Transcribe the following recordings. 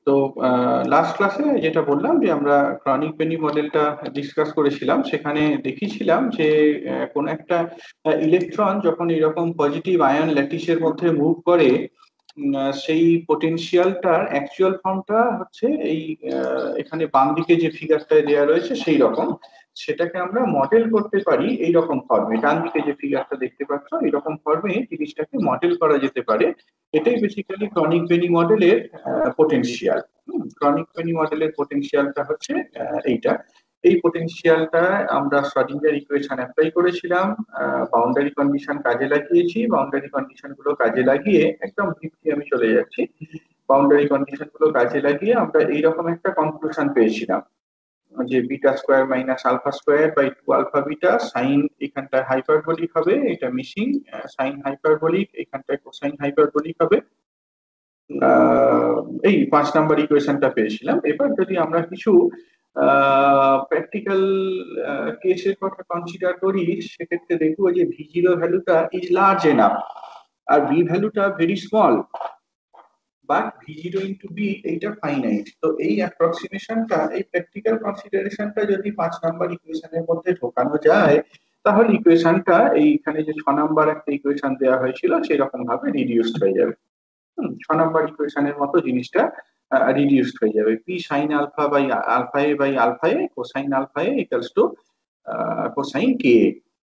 তো লাস্ট ক্লাসে যেটা বললাম যে আমরা ক্রনিক পেনি মডেলটা ডিসকাস করেছিলাম, সেখানে দেখিয়েছিলাম যে কোনো একটা ইলেকট্রন যখন এরকম পজিটিভ আয়ন ল্যাটিসের মধ্যে মুভ করে, সেই পোটেনশিয়ালটার অ্যাকচুয়াল ফর্মটা হচ্ছে এই এখানে বাম দিকে যে ফিগারটা দেওয়া রয়েছে সেই রকম। সেটাকে আমরা মডেল করতে পারি এই রকম ফর্মে, ডান দিকে যে ফিগারটা দেখতে পাচ্ছ এইরকম ফর্মে জিনিসটাকে মডেল করা যেতে পারে। এটাই বেসিক্যালি ক্রনিক পেনি মডেলের পোটেনশিয়াল। ক্রনিক পেনি মডেলের পোটেনশিয়ালটা হচ্ছে এইটা। এই পোটেনশিয়ালটা আমরা শ্রোডিঙ্গার ইকুয়েশন অ্যাপ্লাই করেছিলাম, বাউন্ডারি কন্ডিশন কাজে লাগিয়েছি, বাউন্ডারি কন্ডিশন গুলো কাজে লাগিয়ে একদম ব্রিফলি আমি চলে যাচ্ছি। বাউন্ডারি কন্ডিশন গুলো কাজে লাগিয়ে আমরা এইরকম একটা কনক্লুশন পেয়েছিলাম যে beta square minus alpha square by two alpha beta sine এখানটায় হাইপারবোলিক হবে, এটা মিসিং, সাইন হাইপারবোলিক এখানটায় কোসাইন হাইপারবোলিক হবে। এই 5 নম্বর ইকুয়েশনটা পেয়েছিলাম। এবার যদি আমরা কিছু প্র্যাকটিক্যাল কেসের কথা কনসিডার করি, সেক্ষেত্রে দেখবো যে ভি জিরো ভ্যালুটা ইজ লার্জ এনাফ আর বি ভ্যালুটা very small, but V zero into B এইটা ফাইনাইট। তো এই অ্যাপ্রক্সিমেশনটা, এই প্র্যাকটিক্যাল কনসিডারেশনটা যদি 5 নম্বর ইকুয়েশনের মধ্যে ঢোকানো যায়, তাহলে ইকুয়েশনটা এইখানে যে 6 নম্বর একটা ইকুয়েশন দেওয়া হয়েছিল সেরকম ভাবে রিডিউসড হয়ে যাবে। 6 নম্বর ইকুয়েশনের মতো জিনিসটা রিডিউসড হয়ে যাবে। P sine alpha by alpha A cosine alpha A equals to cosine K.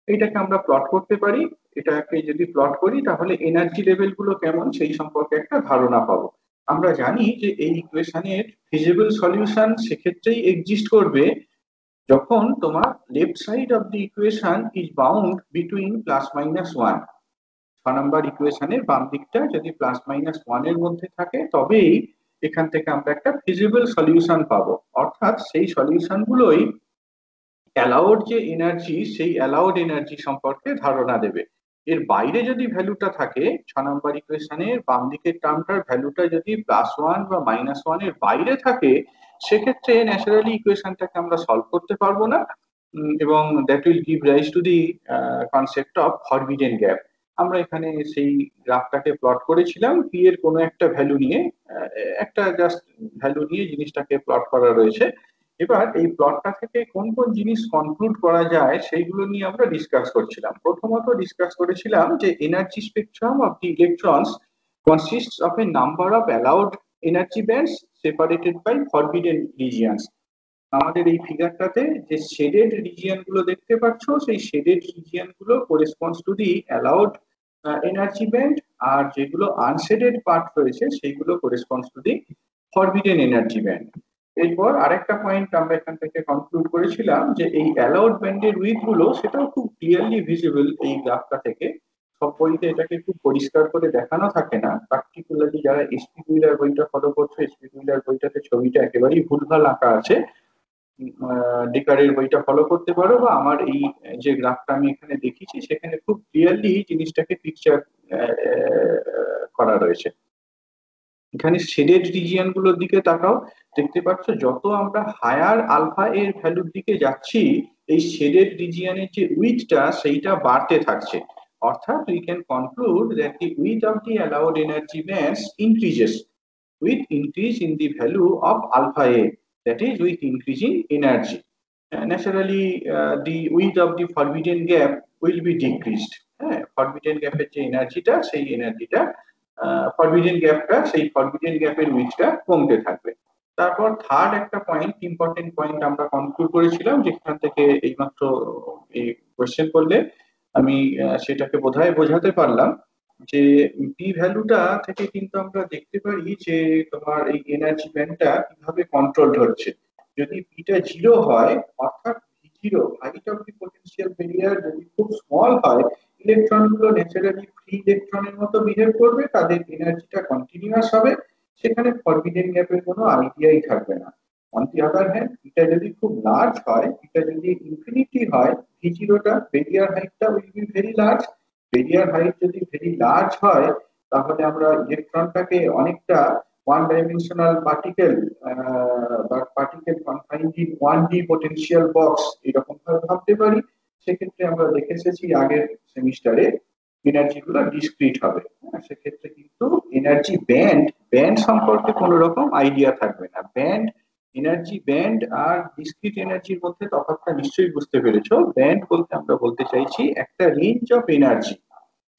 এটাকে আমরা প্লট করতে পারি। এটাকে যদি প্লট করি তাহলে এনার্জি লেভেল গুলো কেমন সেই সম্পর্কে একটা ধারণা পাবো। আমরা জানি যে এই ইকুয়েশনের ফিজিবল সলিউশন সেক্ষেত্রেই এক্সিস্ট করবে যখন তোমার left side of the equation is bound between plus minus one. 6 নম্বর ইকুয়েশনের বাম দিকটা যদি প্লাস মাইনাস ওয়ান এর মধ্যে থাকে, তবেই এখান থেকে আমরা একটা ফিজিবল সলিউশন পাবো। অর্থাৎ সেই সলিউশন গুলোই অ্যালাউড যে এনার্জি সেই অ্যালাউড এনার্জি সম্পর্কে ধারণা দেবে। এর বাইরে যদি ভ্যালুটা থাকে, 6 নম্বর ইকুয়েশনের বাম দিকের টার্মটার ভ্যালুটা যদি প্লাস ওয়ান বা মাইনাস ওয়ান এর বাইরে থাকে, সেক্ষেত্রে ন্যাচারালি ইকুয়েশনটাকে আমরা সলভ করতে পারবো না, এবং that will give rise to the concept of forbidden gap. আমরা এখানে সেই গ্রাফটাকে প্লট করেছিলাম পি এর কোনো একটা ভ্যালু নিয়ে, একটা জাস্ট ভ্যালু নিয়ে জিনিসটাকে প্লট করা রয়েছে। এবার এই প্লটটা থেকে কোন কোন জিনিস কনক্লুড করা যায় সেইগুলো নিয়ে আমরা ডিসকাস করছিলাম। প্রথমত ডিসকাস করেছিলাম যে energy spectrum of the electrons consists of a number of allowed energy bands separated by forbidden regions। আমাদের এই ফিগারটাতে যে শেডেড রিজিয়ন গুলো দেখতে পাচ্ছ, সেই শেডেড রিজিয়ন গুলো corresponds to the allowed energy band, আর যেগুলো আনশেডেড পার্ট রয়েছে সেইগুলো corresponds to the forbidden energy band. এরপর আরেকটা পয়েন্ট আমরা এখান থেকে কনক্লুড করেছিলাম যে এই অ্যালাউড ব্যান্ডের উইথ গুলো সেটাও খুব ক্লিয়ারলি ভিজিবল এই গ্রাফটা থেকে। সব বইতে এটাকে খুব পরিষ্কার করে দেখানো থাকে না, পার্টিকুলারলি যারা এসপি কুইলার বইটা ফলো করছো, এসপি কুইলার বইটাতে ছবিটা একেবারেই ভুলভাল আঁকা আছে। ডেকারের বইটা ফলো করতে পারো, বা আমার এই যে গ্রাফটা আমি এখানে দেখিয়েছি সেখানে খুব ক্লিয়ারলি জিনিসটাকে পিকচার করা রয়েছে। এখানে শেডেড রিজিয়ন গুলোর দিকে তাকাও, দেখতে পাচ্ছ যত আমরা হায়ার আলফা এর ভ্যালুর দিকে যাচ্ছি, এই শেডেড রিজিয়নের যে উইথটা সেইটা বাড়তে থাকছে। অর্থাৎ we can conclude that the with of the allowed energy bands increases with increase in the value of alpha A, that is with increasing energy. Naturally, the width of the forbidden gap will be decreased. Forbidden gap এর যে এনার্জিটা সেই এনার্জিটা forbidden গ্যাপটা, সেই forbidden গ্যাপের উইথটা কমতে থাকবে। তারপর থার্ড একটা পয়েন্ট, ইম্পর্টেন্ট পয়েন্ট আমরা কনক্লুড করেছিলাম, যেখান থেকে এইমাত্র এই কোয়েশ্চেন করলে আমি সেটাকে বোধহয় বোঝাতে পারলাম যে পি ভ্যালুটা থেকে কিন্তু আমরা দেখতে পারি যে তোমার এই এনার্জি ব্যান্ডটা কিভাবে কন্ট্রোল হচ্ছে। যদি পিটা জিরো হয়, অর্থাৎ V zero height of the potential barrier যদি খুব স্মল হয়, ইলেকট্রন গুলো ন্যাচারালি ফ্রি ইলেকট্রনের মতো বিহেভ করবে, তাদের এনার্জিটা কন্টিনিউয়াস হবে, সেখানে ফরবিডেন গ্যাপের কোনো আইডিয়াই থাকবে না। অন দি আদার হ্যান্ড, এটা যদি খুব লার্জ হয়, এটা যদি ইনফিনিটি হয়, ভি জিরোটা বেরিয়ার হাইটটা will be very large. Barrier height যদি ভেরি লার্জ হয়, তাহলে আমরা ইলেকট্রনটাকে অনেকটা ওয়ান ডাইমেনশনাল পার্টিকেল বা particle confined in one D potential box এরকম ভাবে ভাবতে পারি। সেক্ষেত্রে আমরা দেখে এসেছি আগের সেমিস্টারে এনার্জি গুলো ডিসক্রিট হবে। সেক্ষেত্রে কিন্তু এনার্জি ব্যান্ড ব্যান্ড সম্পর্কে কোনো রকম আইডিয়া থাকবে না। ব্যান্ড এনার্জি ব্যান্ড আর ডিসক্রিট এনার্জির মধ্যে তফাৎটা নিশ্চয়ই বুঝতে পেরেছো। ব্যান্ড বলতে আমরা বলতে চাইছি একটা range of energy,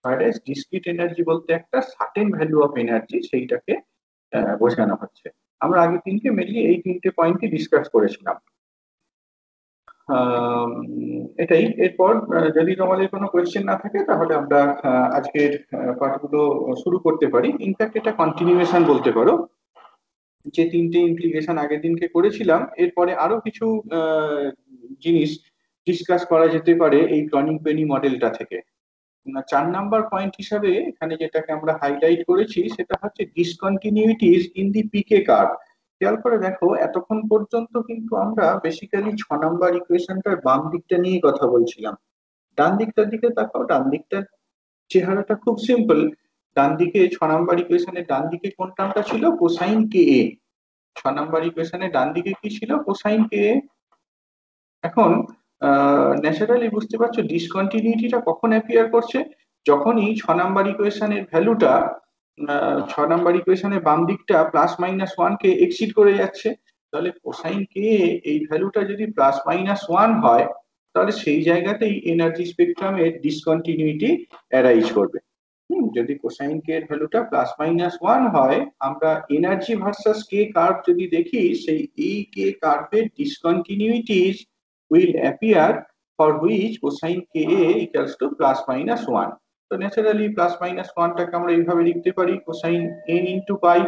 whereas discrete energy বলতে একটা সার্টেন ভ্যালু অফ এনার্জি, সেইটাকে বোঝানো হচ্ছে। আমরা আগে তিনটে মেনলি এই তিনটে পয়েন্টই ডিসকাস করেছিলাম। আম, এটাই। এরপর যদি তোমাদের কোনো কোয়েশ্চেন না থাকে তাহলে আমরা আজকের পাঠগুলো শুরু করতে পারি। ইনফ্যাক্ট এটা কন্টিনিউয়েশন বলতে পারো। যে তিনটে ইমপ্লিকেশন আগের দিনকে করেছিলাম, এরপরে আরো কিছু জিনিস ডিসকাস করা যেতে পারে এই ক্রনিক পেনি মডেলটা থেকে। 4 নাম্বার পয়েন্ট হিসাবে এখানে যেটাকে আমরা হাইলাইট করেছি সেটা হচ্ছে ডিসকন্টিনিউইটিস ইন দি পিকে কার্ভ। খেয়াল করে দেখো, এতক্ষণ পর্যন্ত কিন্তু আমরা বেসিক্যালি 6 নাম্বার ইকুয়েশনটার বাম দিকটা নিয়ে কথা বলছিলাম। ডান দিকটার দিকে তাকাও, ডান দিকটার চেহারাটা খুব সিম্পল। ডান দিকে 6 নাম্বার ইকুয়েশনের ডান দিকে কোন টার্মটা ছিল? কোসাইন কে এ। 6 নাম্বার ইকুয়েশনের ডান দিকে কি ছিল? কোসাইন কে এ। এখন ন্যাচারালি বুঝতে পারছো ডিসকন্টিনিউটিটা কখন অ্যাপিয়ার করছে? যখনই 6 নাম্বার ইকুয়েশনের ভ্যালুটা 6 নাম্বার ইকুয়েশনের বাম দিকটা +-1 কে এক্সিড করে যাচ্ছে। তাহলে কোসাইন কে এই ভ্যালুটা যদি +-1 হয়, তাহলে সেই জায়গাতেই এনার্জি স্পেকট্রামের ডিসকন্টিনিউটি অ্যারাইজ করবে। যদি কোসাইন কে এর ভ্যালুটা +-1 হয়, আমরা এনার্জি ভার্সাস কে কার্ভ যদি দেখি, সেই এই কে কার্ভের ডিসকন্টিনিউটিজ will appear for which cosine ka equals to +-1। তো ন্যাচারালি +-1 টাকে আমরা এইভাবে লিখতে পারি কোসাইন n ইন্টু পাই,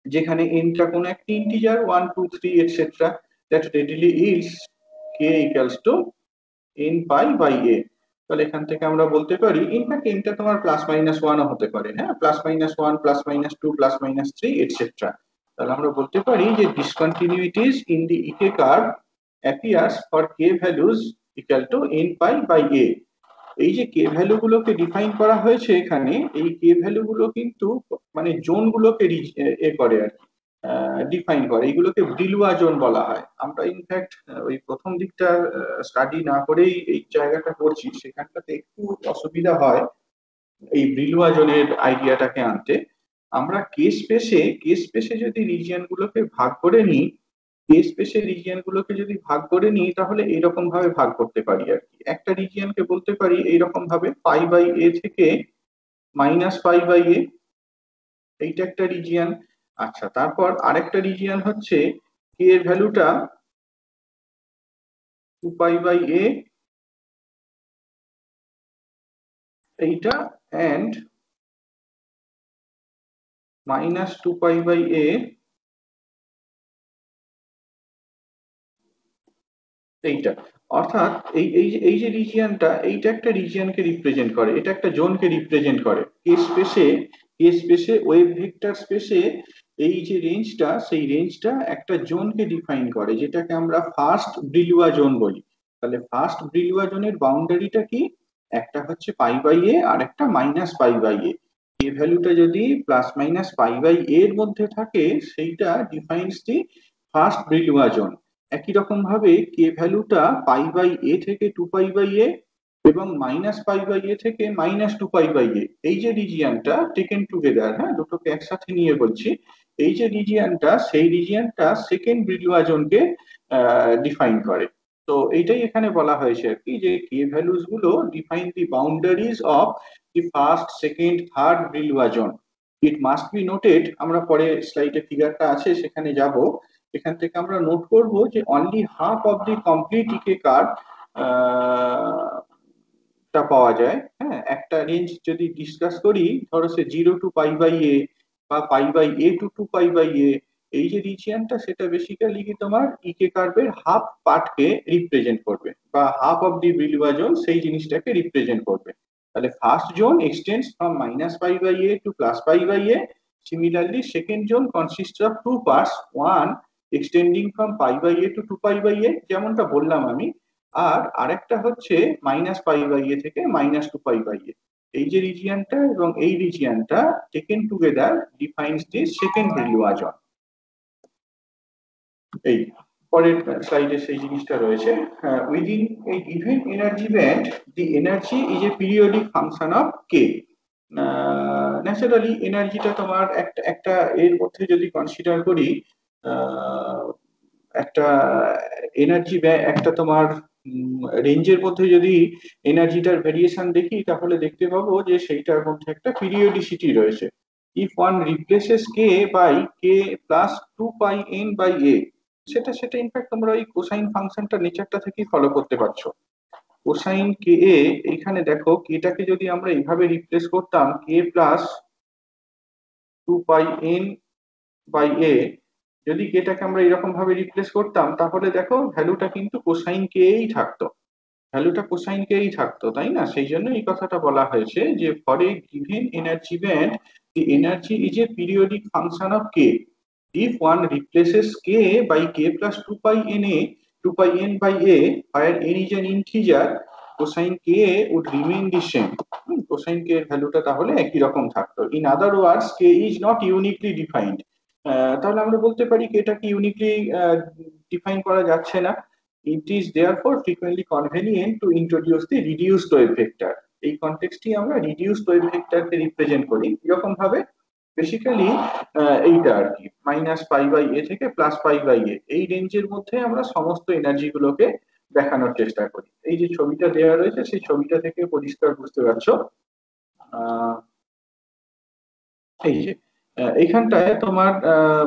যেখানে n টা কোন একটা integer 1 2 3 etcetera, that readily is k equals to n pi by a। তাহলে এখান থেকে আমরা বলতে পারি, ইনফ্যাক্ট nটা তোমার +-1 ও হতে পারে, হ্যাঁ, +-1 +-2 +-3 এটসেট্রা। তাহলে আমরা বলতে পারি যে discontinuities in the EK curve appears for k values equal to n pi by a। এই যে কে ভ্যালু গুলোকে ডিফাইন করা হয়েছে এখানে, এই কে ভ্যালু গুলো কিন্তু মানে জোন গুলোকে এ করে আর কি, ডিফাইন করে। এইগুলোকে ব্রিলুয়া জোন বলা হয়। আমরা ইনফ্যাক্ট ওই প্রথম দিকটা স্টাডি না করেই এই জায়গাটা করছি, সেখানটাতে একটু অসুবিধা হয় এই ব্রিলুয়া জোনের আইডিয়াটাকে আনতে। আমরা কে স্পেসে যদি রিজিয়ন গুলোকে ভাগ করে নিই, কে স্পেসের রিজিয়ন গুলোকে যদি ভাগ করে নিই, তাহলে এইরকম ভাবে ভাগ করতে পারি আর কি। একটা রিজিয়নকে বলতে পারি এইরকম ভাবে পাই বাই এ থেকে -পাই বাই এ, এইটা একটা রিজিয়ন। আচ্ছা, তারপর আরেকটা রিজিয়ন হচ্ছে কে এর ভ্যালুটা 2 পাই বাই এ, এইটা, এন্ড -2 পাই বাই এ, এইটা। অর্থাৎ এই যে রিজিয়নটা, এইটা একটা রিজিয়নকে রিপ্রেজেন্ট করে, এটা একটা জোনকে রিপ্রেজেন্ট করে। কে স্পেসে ওয়েভ ভেক্টর স্পেসে এই যে রেঞ্জটা, সেই রেঞ্জটা একটা জোনকে ডিফাইন করে, যেটাকে আমরা ফার্স্ট ব্রিলুয়া জোন বলি। তাহলে ফার্স্ট ব্রিলুয়া জোনের বাউন্ডারিটা কি? একটা হচ্ছে পাই বাই এ আর একটা -পাই বাই এ। কে ভ্যালুটা যদি +-পাই বাই এ এর মধ্যে থাকে, সেইটা ডিফাইন্স দি ফার্স্ট ব্রিলুয়া জোন। একই রকম ভাবে কে ভ্যালুটা পাই বাই এ থেকে 2 পাই বাই এ এবং -পাই বাই এ থেকে -2 পাই বাই এ, এই যে রিজিয়নটা টেকেন টুগেদার, হ্যাঁ, দুটোকে একসাথে নিয়ে বলছি, এই যে রিজিয়নটা, সেই রিজিয়নটা সেকেন্ড ব্রিলুয়া জোনকে ডিফাইন করে। তো এইটাই এখানে বলা হয়েছে আর কি, যে কে ভ্যালুস গুলো define the boundaries of the first second third Brillouin zone. It must be noted, আমরা পরে স্লাইডে ফিগারটা আছে সেখানে যাব, এখান থেকে আমরা নোট করব যে only half of the complete EK curve টা পাওয়া যায়। হ্যাঁ, একটা রেঞ্জ যদি ডিসকাস করি, ধরো সে 0 টু পাই বাই এ বা pi by A to 2 pi by A, এই যে রিজিয়নটা, সেটা বেসিক্যালি কি তোমার ইকে কার্ভের হাফ পার্টকে রিপ্রেজেন্ট করবে, বা half of the Brillouin zone সেই জিনিসটাকে রিপ্রেজেন্ট করবে। তাহলে first zone extends from -pi by A to +pi by A. Similarly second zone consists of two parts, one extending from pi by A to 2 pi by A, যেমনটা বললাম আমি। আর আরেকটা হচ্ছে -পাই by A থেকে -2 pi by A. এই যে রিজিয়নটা এবং এই রিজিয়নটা taken together defines the second Brillouin zone. এই পরের স্লাইডে সেই জিনিসটা রয়েছে। Within a given energy band the energy is a periodic function of K. Naturally এনার্জিটা তোমার একটা একটা এর মধ্যে যদি কনসিডার করি, একটা এনার্জি একটা তোমার রেঞ্জের মধ্যে যদি এনার্জিটার ভেরিয়েশন দেখি, তাহলে দেখতে পাবো যে সেইটার মধ্যে একটা পিরিয়ডিসিটি রয়েছে। If one replaces K by K plus 2πn/a, সেটা সেটা ইনফ্যাক্ট তোমরা ওই কোসাইন ফাংশনটা নেচারটা থেকেই ফলো করতে পারছো। কোসাইন কে এ, এইখানে দেখো কেটাকে যদি আমরা এইভাবে রিপ্লেস করতাম কে প্লাস 2πn/a, যদি কেটাকে আমরা এরকম ভাবে রিপ্লেস করতাম, তাহলে দেখো ভ্যালুটা কিন্তু কোসাইন কেই থাকতো, ভ্যালুটা কোসাইন কেই থাকতো, তাই না? সেই জন্য এই কথাটা বলা হয়েছে যে for a given energy band the energy is a periodic function of K if one replaces k by k plus 2πn/a where n is an integer, cosine k would remain the same. cosine k এর ভ্যালুটা তাহলে একই রকম থাকতো। in other words k is not uniquely defined. তাহলে আমরা বলতে পারি কি এটা কি ইউনিকলি ডিফাইন করা যাচ্ছে না। it is therefore frequently convenient to introduce the reduced wave vector. এই কনটেক্সটে আমরা রিডিউসড ওয়েভ ভেক্টরকে রিপ্রেজেন্ট করি এরকম ভাবে। বেসিক্যালি এইটা আর কি -π/a থেকে +π/a এই রেঞ্জের মধ্যে আমরা সমস্ত এনার্জি গুলোকে দেখানোর চেষ্টা করি। এই যে ছবিটা দেওয়া রয়েছে সেই ছবিটা থেকে পরিষ্কার বুঝতে পারছো। এই যে এইখানটায় তোমার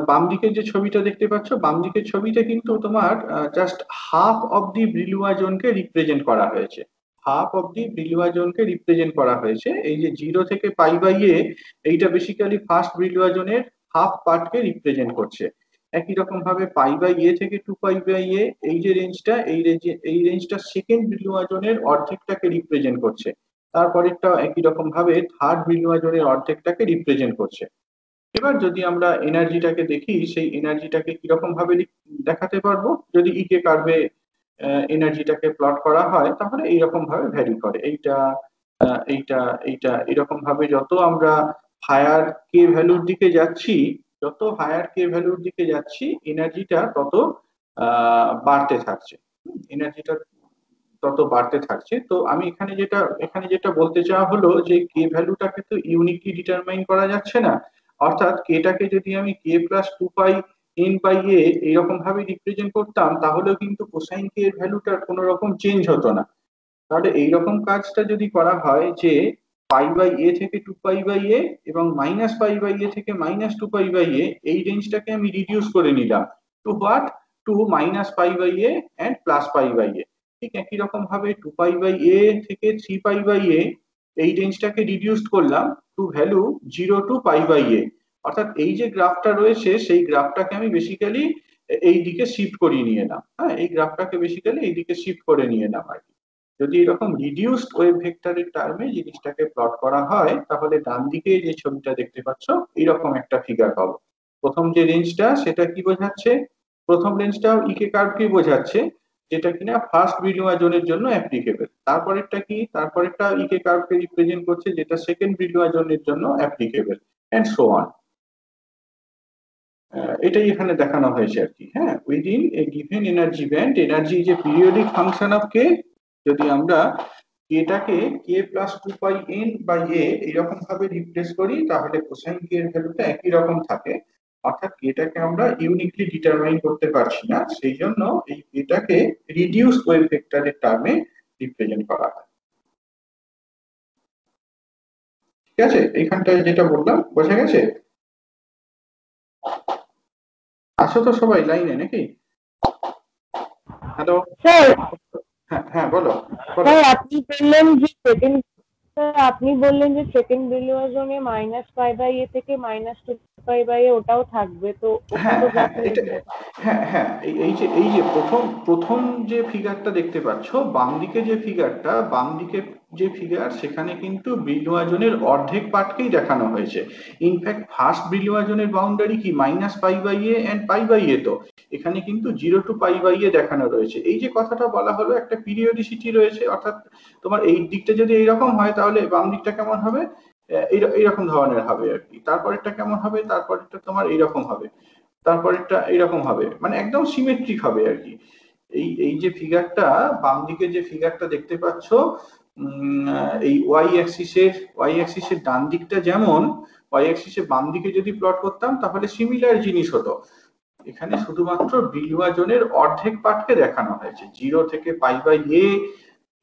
বাম দিকের যে ছবিটা দেখতে পাচ্ছ, বাম দিকের ছবিতে কিন্তু তোমার just half of the Brillouin জোনকে রিপ্রেজেন্ট করা হয়েছে, হাফ অফ দি ব্রিলুয়া জোনকে রিপ্রেজেন্ট করা হয়েছে। এই যে 0 থেকে π/a, এইটা বেসিক্যালি ফার্স্ট ব্রিলুয়া জোনের হাফ পার্টকে রিপ্রেজেন্ট করছে। একই রকম ভাবে π/a থেকে 2π/a, এই যে রেঞ্জটা, এই রেঞ্জটা সেকেন্ড ব্রিলুয়া জোনের অর্ধেকটাকে রিপ্রেজেন্ট করছে। তারপরেরটা একই রকম ভাবে থার্ড ব্রিলুয়া জোনের অর্ধেকটাকে রিপ্রেজেন্ট করছে। এবার যদি আমরা এনার্জিটাকে দেখি, সেই এনার্জিটাকে কিরকম ভাবে দেখাতে পারবো, যদি ইকে কার্ভে এনার্জিটাকে প্লট করা হয়, তাহলে এইরকম ভাবে ভ্যারি করে। এইটা এইটা এইটা এরকম ভাবে যত আমরা হায়ার কে ভ্যালুর দিকে যাচ্ছি, যত হায়ার কে ভ্যালুর দিকে যাচ্ছি, এনার্জিটা তত বাড়তে থাকছে, এনার্জিটা তত বাড়তে থাকছে। তো আমি এখানে যেটা বলতে চাওয়া হলো যে কে ভ্যালুটাকে তো ইউনিকলি ডিটারমাইন করা যাচ্ছে না, অর্থাৎ কেটাকে যদি আমি কে প্লাস 2πn/a এইরকম ভাবে রিপ্রেজেন্ট করতাম, তাহলেও কিন্তু কোসাইন কে এর ভ্যালুটার কোনো রকম চেঞ্জ হতো না। তাহলে এইরকম কাজটা যদি করা হয় যে π/a থেকে 2π/a এবং -π/a থেকে -2π/a, এই রেঞ্জটাকে আমি রিডিউস করে নিলাম two what, two -π/a and +π/a। ঠিক একই রকম ভাবে 2π/a থেকে 3π/a, এই রেঞ্জটাকে রিডিউস করলাম টু ভ্যালু 0 টু π/a। অর্থাৎ এই যে গ্রাফটা রয়েছে, সেই গ্রাফটাকে আমি বেসিক্যালি এই দিকে শিফট করিয়ে নিয়ে এলাম। হ্যাঁ, এই গ্রাফটাকে বেসিক্যালি এই দিকে শিফট করে নিয়ে এলাম আর কি। যদি এরকম রিডিউসড ওয়েভ ভেক্টরের টার্মে জিনিসটাকে প্লট করা হয়, তাহলে ডান দিকে যে ছবিটা দেখতে পাচ্ছ এরকম একটা ফিগার পাবো। প্রথম যে রেঞ্জটা সেটা কি বোঝাচ্ছে, প্রথম রেঞ্জটাও ইকে কার্ভকে বোঝাচ্ছে, যেটা কিনা ফার্স্ট ব্রিলুয়া জোনের জন্য অ্যাপ্লিকেবল। তারপরেরটা কি, তারপরেরটা ইকে কার্ভকে রিপ্রেজেন্ট করছে, যেটা সেকেন্ড ব্রিলুয়া জোনের জন্য অ্যাপ্লিকেবল, এন্ড সো অন। এটাই এখানে দেখানো হয়েছে আর কি। হ্যাঁ, within a given energy band energy is a periodic function of K. যদি আমরা কেটাকে কে প্লাস 2πn/a এইরকম ভাবে রিপ্লেস করি, তাহলে কোসাইন কে এর ভ্যালুটা একই রকম থাকে। অর্থাৎ কেটাকে আমরা ইউনিকলি ডিটারমাইন করতে পারছি না, সেই জন্য এই কেটাকে রিডিউসড ওয়েভ ভেক্টরের টার্মে রিপ্রেজেন্ট করা হয়। ঠিক আছে, এইখানটায় যেটা বললাম বোঝা গেছে? আসো তো সবাই লাইনে নাকি? হ্যালো, স্যার, হ্যাঁ হ্যাঁ বলো বলো। স্যার আপনি বললেন যে সেকেন্ড ব্রিলুয়া জোনে -π/a থেকে -2π/a ওটাও থাকবে, তো ওটা হ্যাঁ তো হ্যাঁ গ্রাফে এটা, লিখবো। হ্যাঁ হ্যাঁ এই যে প্রথম প্রথম যে ফিগারটা দেখতে পাচ্ছ, বাম দিকে যে ফিগারটা, বাম দিকে যে ফিগার, সেখানে কিন্তু ব্রিলুয়াজনের অর্ধেক পার্টকেই দেখানো হয়েছে। ইনফ্যাক্ট ফার্স্ট ব্রিলুয়াজনের বাউন্ডারি কি -π/a এন্ড π/a, তো এখানে কিন্তু 0 টু π/a দেখানো রয়েছে। এই যে কথাটা বলা হলো, একটা পিরিয়ডিসিটি রয়েছে, অর্থাৎ তোমার এই দিকটা যদি এইরকম হয়, তাহলে বাম দিকটা কেমন হবে, এইরকম ধরনের হবে আর কি। তারপরেরটা কেমন হবে, তারপরেরটা তোমার এইরকম হবে। তারপরেরটা এরকম হবে, মানে একদম সিমেট্রিক হবে আর কি। এই এই যে ফিগারটা, বাম দিকে যে ফিগারটা দেখতে পাচ্ছ, এই ওয়াই অ্যাক্সিসের ডান দিকটা যেমন, ওয়াই অ্যাক্সিসের বাম দিকে যদি প্লট করতাম তাহলে সিমিলার জিনিস হতো। এখানে শুধুমাত্র বিলুয়াজনের অর্ধেক পার্টকে দেখানো হয়েছে, 0 থেকে পাই বাই এ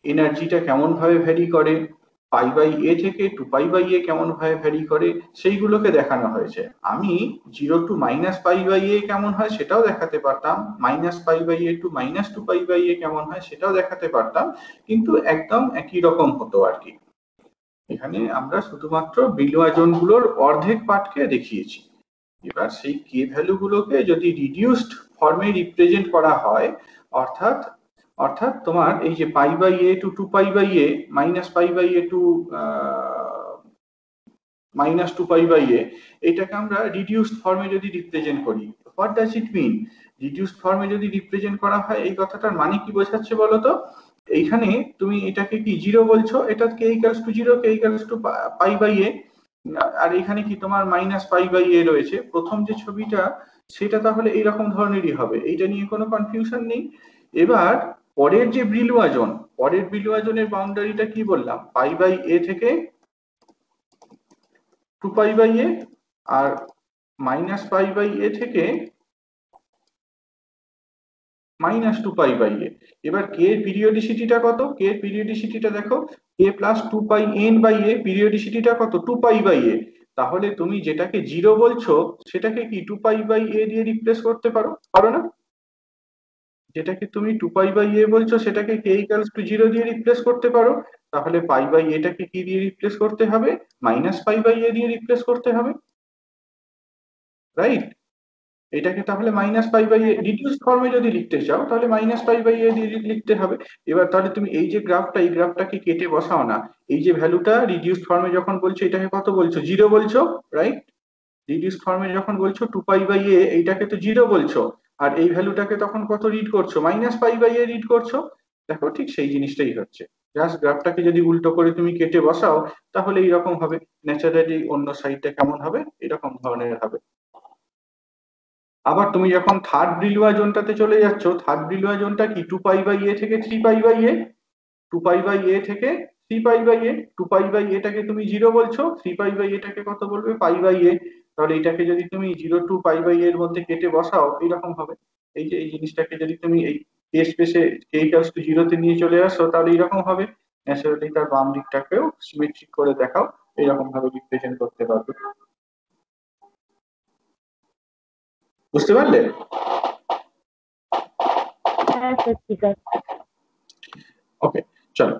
এনার্জিটা কেমন ভাবে ভ্যারি করে, পাই বাই এ থেকে 2 পাই বাই এ কেমন ভাবে ভ্যারি করে, সেইগুলোকে দেখানো হয়েছে। আমি 0 to minus pi by A কেমন হয় সেটাও দেখাতে পারতাম, minus pi by A to minus 2 pi by A কেমন হয় সেটাও দেখাতে পারতাম, কিন্তু একদম একই রকম হতো আর কি। এখানে আমরা শুধুমাত্র বিলুয়াজন গুলোর অর্ধেক পার্টকে দেখিয়েছি। এবার সেই কে ভ্যালু গুলোকে যদি রিডিউসড ফর্মে রিপ্রেজেন্ট করা হয়, অর্থাৎ অর্থাৎ তোমার এই যে pi by A to 2 pi by A, minus pi by A to minus 2 pi by A, এটাকে আমরা রিডিউসড ফর্মে যদি রিপ্রেজেন্ট করি, what does it mean? Reduced ফর্মে যদি রিপ্রেজেন্ট করা হয়, এই কথাটার মানে কি বোঝাচ্ছে বলতো? এইখানে তুমি এটাকে কি 0 বলছো, এটা K equals to 0, K equals to pi by A, আর এখানে কি তোমার মাইনাস পাই বাই এ রয়েছে। প্রথম যে ছবিটা সেটা তাহলে এইরকম ধরনেরই হবে, এইটা নিয়ে কোনো কনফিউশন নেই। এবার পরের যে বিলুয়াজন, পরের বিলুয়াজনের বাউন্ডারিটা কি বললাম, পাই বাই এ থেকে 2 পাই বাই এ, আর মাইনাস পাই বাই এ থেকে মাইনাস 2 পাই বাই এ। এবার কে এর পিরিয়ডিসিটিটা কত, কে এর পিরিয়ডিসিটিটা দেখো, k plus 2 pi N by এ, পিরিয়ডিসিটিটা কত, 2 পাই বাই এ। তাহলে তুমি যেটাকে 0 বলছো সেটাকে কি 2 পাই বাই এ দিয়ে রিপ্লেস করতে পারো, পারো না? যেটাকে তুমি 2 পাই বাই এ বলছো সেটাকে কে ইকুয়ালস টু 0 দিয়ে রিপ্লেস করতে পারো। তাহলে পাই বাই এটাকে কি দিয়ে রিপ্লেস করতে হবে, মাইনাস পাই বাই এ দিয়ে রিপ্লেস করতে হবে, রাইট? এটাকে তাহলে minus pi by A reduced ফর্মে যদি লিখতে চাও তাহলে মাইনাস পাই বাই এ দিয়ে লিখতে হবে। এবার তাহলে তুমি এই যে গ্রাফটা, এই গ্রাফটাকে কেটে বসাও না। এই যে ভ্যালুটা রিডিউসড ফর্মে যখন বলছো এটাকে কত বলছো, 0 বলছো, রাইট? রিডিউসড ফর্মে যখন বলছো 2 পাই বাই এ, এইটাকে তো 0 বলছো, আর এই ভ্যালুটাকে তখন কত রিড করছো, minus pi by A read করছো। দেখো ঠিক সেই জিনিসটাই হচ্ছে, জাস্ট গ্রাফটাকে যদি উল্টো করে তুমি কেটে বসাও তাহলে এইরকম হবে। ন্যাচারালি অন্য সাইডটা কেমন হবে, এরকম ধরনের হবে। আবার তুমি যখন থার্ড ব্রিলুয়া জোনটাতে চলে যাচ্ছ, থার্ড ব্রিলুয়া জোনটা কি 2 পাই বাই এ থেকে 3 পাই by A, 2 pi by A থেকে 3 পাই বাই এ। 2 পাই বাই এটাকে তুমি 0 বলছো, 3 পাই বাই এটাকে কত বলবে, পাই বাই এ। তাহলে এটাকে যদি তুমি 0 টু পাই বাই এর মধ্যে কেটে বসাও এইরকম হবে। এই যে এই জিনিসটাকে যদি তুমি এই কে স্পেসে কে ইকুয়ালস টু 0 তে নিয়ে চলে আসো তাহলে এইরকম হবে। ন্যাচারালি তার বাম দিকটাকেও সিমেট্রিক করে দেখাও, এরকম ভাবে রিপ্রেজেন্ট করতে পারবে। বুঝতে পারলে? হ্যাঁ স্যার, ঠিক আছে। ওকে, চলো।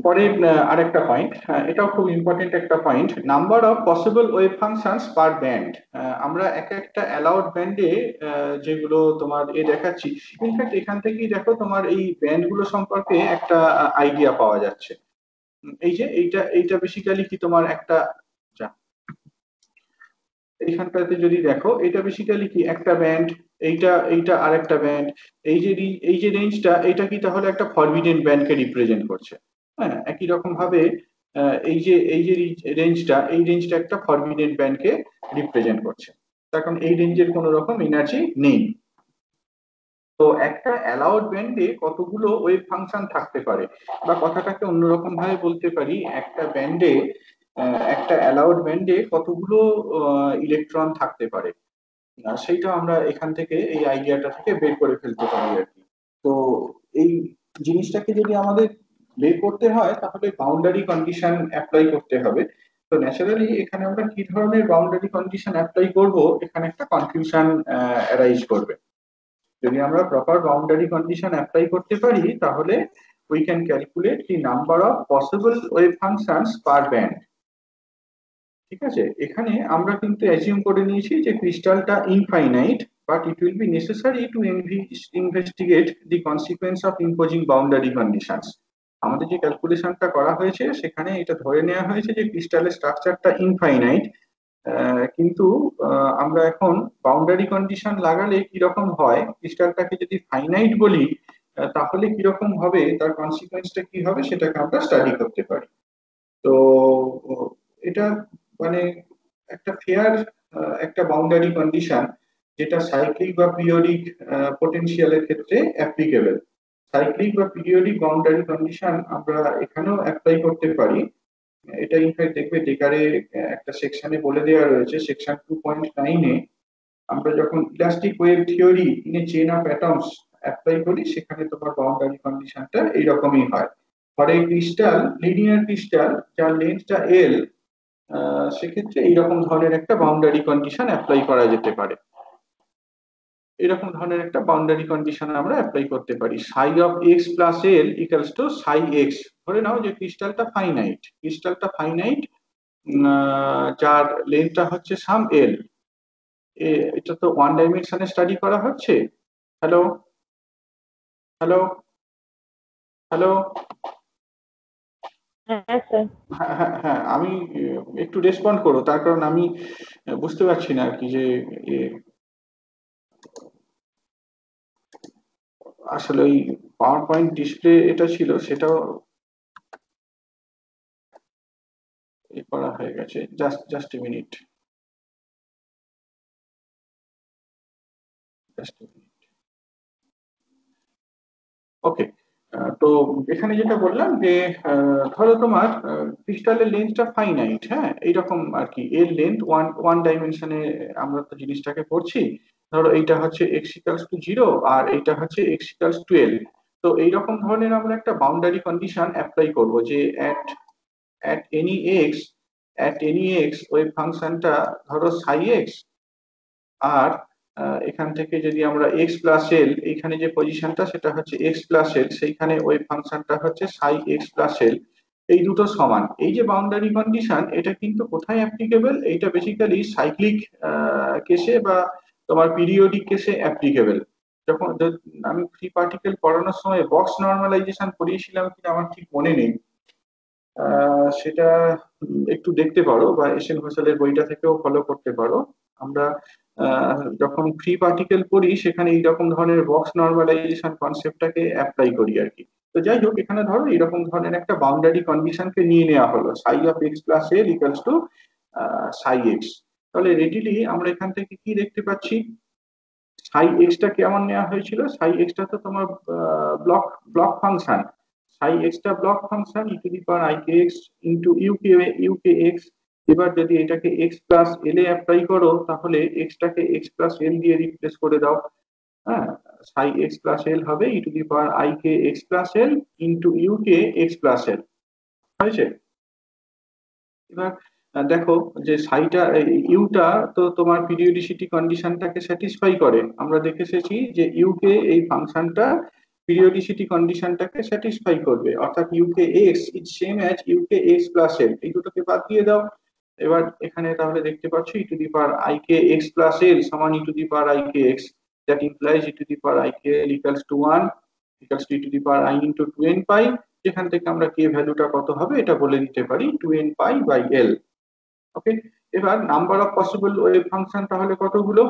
পরের আরেকটা পয়েন্ট, এটাও খুব ইম্পর্টেন্ট একটা point, number of possible wave functions per band. আমরা এক একটা অ্যালাউড ব্যান্ডে যেগুলো তোমার দেখাচ্ছি, ইনফ্যাক্ট এখান থেকেই দেখো তোমার এই ব্যান্ড গুলো সম্পর্কে একটা আইডিয়া পাওয়া যাচ্ছে। এই যে এইটা এইটা বেসিক্যালি কি তোমার একটা, এইখানটাতে যদি দেখো এটা বেসিক্যালি কি একটা ব্যান্ড, এইটা এইটা আরেকটা ব্যান্ড। এই যে রেঞ্জটা, এটা কি তাহলে একটা ফরবিডেন ব্যান্ডকে রিপ্রেজেন্ট করছে। হ্যাঁ, একই রকম ভাবে এই যে রেঞ্জটা, এই রেঞ্জটা একটা ফরবিডেন ব্যান্ডকে রিপ্রেজেন্ট করছে, তার কারণ এই রেঞ্জের কোনো রকম এনার্জি নেই। তো একটা অ্যালাউড ব্যান্ডে কতগুলো ওয়েভ ফাংশন থাকতে পারে, বা কথাটাকে অন্যরকম ভাবে বলতে পারি, একটা ব্যান্ডে, একটা অ্যালাউড ব্যান্ডে কতগুলো ইলেকট্রন থাকতে পারে। সেইটা আমরা এখান থেকে এই আইডিয়াটা থেকে বের করে ফেলতে পারি আর কি। তো এই জিনিসটাকে যদি আমাদের বের করতে হয় তাহলে বাউন্ডারি কন্ডিশন অ্যাপ্লাই করতে হবে। তো ন্যাচারালি এখানে আমরা কি ধরনের বাউন্ডারি কন্ডিশন অ্যাপ্লাই করব, এখানে একটা কনফিউশন অ্যারাইজ করবে। যদি আমরা প্রপার বাউন্ডারি কন্ডিশন অ্যাপ্লাই করতে পারি তাহলে we can calculate the number of possible wave functions per band. ঠিক আছে, এখানে আমরা কিন্তু অ্যাজিউম করে নিয়েছি যে ক্রিস্টালটা infinite, but it will be necessary to investigate the consequence of imposing boundary conditions. আমাদের যে ক্যালকুলেশনটা করা হয়েছে সেখানে এটা ধরে নেওয়া হয়েছে যে ক্রিস্টালের স্ট্রাকচারটা ইনফাইনাইট, কিন্তু আমরা এখন বাউন্ডারি কন্ডিশন লাগালে কিরকম হয়, ক্রিস্টালটাকে যদি ফাইনাইট বলি তাহলে কিরকম হবে, তার কনসিকোয়েন্সটা কি হবে সেটাকে আমরা স্টাডি করতে পারি। তো এটা মানে একটা ফেয়ার একটা বাউন্ডারি কন্ডিশন যেটা সাইক্লিক বা পিরিয়ডিক পটেনশিয়ালের ক্ষেত্রে অ্যাপ্লিকেবল। সাইক্লিক বা পিরিয়ডিক বাউন্ডারি কন্ডিশন আমরা এখানেও অ্যাপ্লাই করতে পারি। এটা ইনফ্যাক্ট দেখবে ডেকারে একটা সেকশনে বলে দেওয়া রয়েছে, সেকশন 2.9-এ। আমরা যখন elastic wave theory in a chain of atoms apply করি, সেখানে তোমার বাউন্ডারি কন্ডিশনটা এইরকমই হয়। For a crystal, linear crystal যার লেন্থটা এল, সেক্ষেত্রে এইরকম ধরনের একটা বাউন্ডারি কন্ডিশন অ্যাপ্লাই করা যেতে পারে। এরকম ধরনের একটা বাউন্ডারি কন্ডিশন আমরা অ্যাপ্লাই করতে পারি। সাই of x plus L equals two Sai x. ধরে নাও যে ক্রিস্টালটা ফাইনাইট, যার লেন্থটা হচ্ছে সাম এল। এটা তো ওয়ান ডাইমেনশনে স্টাডি করা হচ্ছে। Hello, hello, hello. হ্যাঁ স্যার। হ্যাঁ হ্যাঁ হ্যাঁ, আমি একটু রেসপন্ড করো, তার কারণ আমি বুঝতে পারছি না আর কি যে আসলে ওই পাওয়ার পয়েন্ট ডিসপ্লে এটা ছিল, সেটাও করা হয়ে গেছে। Just just a minute, just a minute. Okay. তো এখানে যেটা বললাম যে ধরো তোমার ক্রিস্টালের লেন্থটা ফাইনাইট, হ্যাঁ, এইরকম আর কি। এর লেন্থ ওয়ান ওয়ান ডাইমেনশনে আমরা তো জিনিসটাকে পড়ছি। ধরো এইটা হচ্ছে এক্স ইকালস টু 0 আর এইটা হচ্ছে এক্স ইকালস 12। তো এইরকম ধরনের আমরা একটা বাউন্ডারি কন্ডিশন অ্যাপ্লাই করব যে at any x at any x ওই ফাংশনটা ধরো সাই এক্স, আর এখান থেকে যদি আমরা এক্স প্লাস এল, এখানে যে পজিশনটা সেটা হচ্ছে এক্স প্লাস এল, সেইখানে ওই ফাংশনটা হচ্ছে সাই এক্স প্লাস এল, এই দুটো সমান। এই যে বাউন্ডারি কন্ডিশন, এটা কিন্তু কোথায় অ্যাপ্লিকেবল? এইটা বেসিক্যালি সাইক্লিক কেসে বা তোমার পিরিয়ডিক কেসে অ্যাপ্লিকেবল। যখন আমি ফ্রি পার্টিকেল পড়ানোর সময় বক্স নর্মালাইজেশন পড়িয়েছিলাম কিনা আমার ঠিক মনে নেই, সেটা একটু দেখতে পারো বা এস এন ঘোষালের বইটা থেকেও ফলো করতে পারো। আমরা যখন ফ্রি পার্টিকেল পড়ি সেখানে এইরকম ধরনের বক্স নর্মালাইজেশন কনসেপ্টটাকে অ্যাপ্লাই করি আর কি। তো যাই হোক, এখানে ধরো এরকম ধরনের একটা বাউন্ডারি কন্ডিশনকে নিয়ে নেওয়া হলো, সাই of x plus L equals two Sai x. তাহলে রেডিলি আমরা এখান থেকে কি দেখতে পাচ্ছি? সাই এক্সটা কেমন নেওয়া হয়েছিল? সাই এক্সটা তো তোমার block block function. Sai extra block function E to the power I K x into U K x. এবার যদি এটাকে এক্স প্লাস এল এ অ্যাপ্লাই করো, তাহলে এক্সটাকে এক্স প্লাস এল দিয়ে রিপ্লেস করে দাও। হ্যাঁ, সাই এক্স প্লাস এল হবে E to the power I K X plus L into U K X plus L. হয়েছে? এবার দেখো যে সাইটা ইউটা তো তোমার পিরিওডিসিটি কন্ডিশনটাকে স্যাটিসফাই করে। আমরা দেখে এসেছি যে ইউকে এই ফাংশনটা পিরিওডিসিটি কন্ডিশনটাকে স্যাটিসফাই করবে, অর্থাৎ U K X is same as U K X plus L. এই দুটোকে বাদ দিয়ে দাও। এবার এখানে তাহলে দেখতে পাচ্ছ E to the power I K X plus L সমান E to the power I K X. That implies E to the power I K L equals to 1 equals to E to the power I into 2n pi. যেখান থেকে আমরা কে ভ্যালুটা কত হবে এটা বলে দিতে পারি 2n pi by L. Okay. এবার number of possible wave function তাহলে কতগুলো?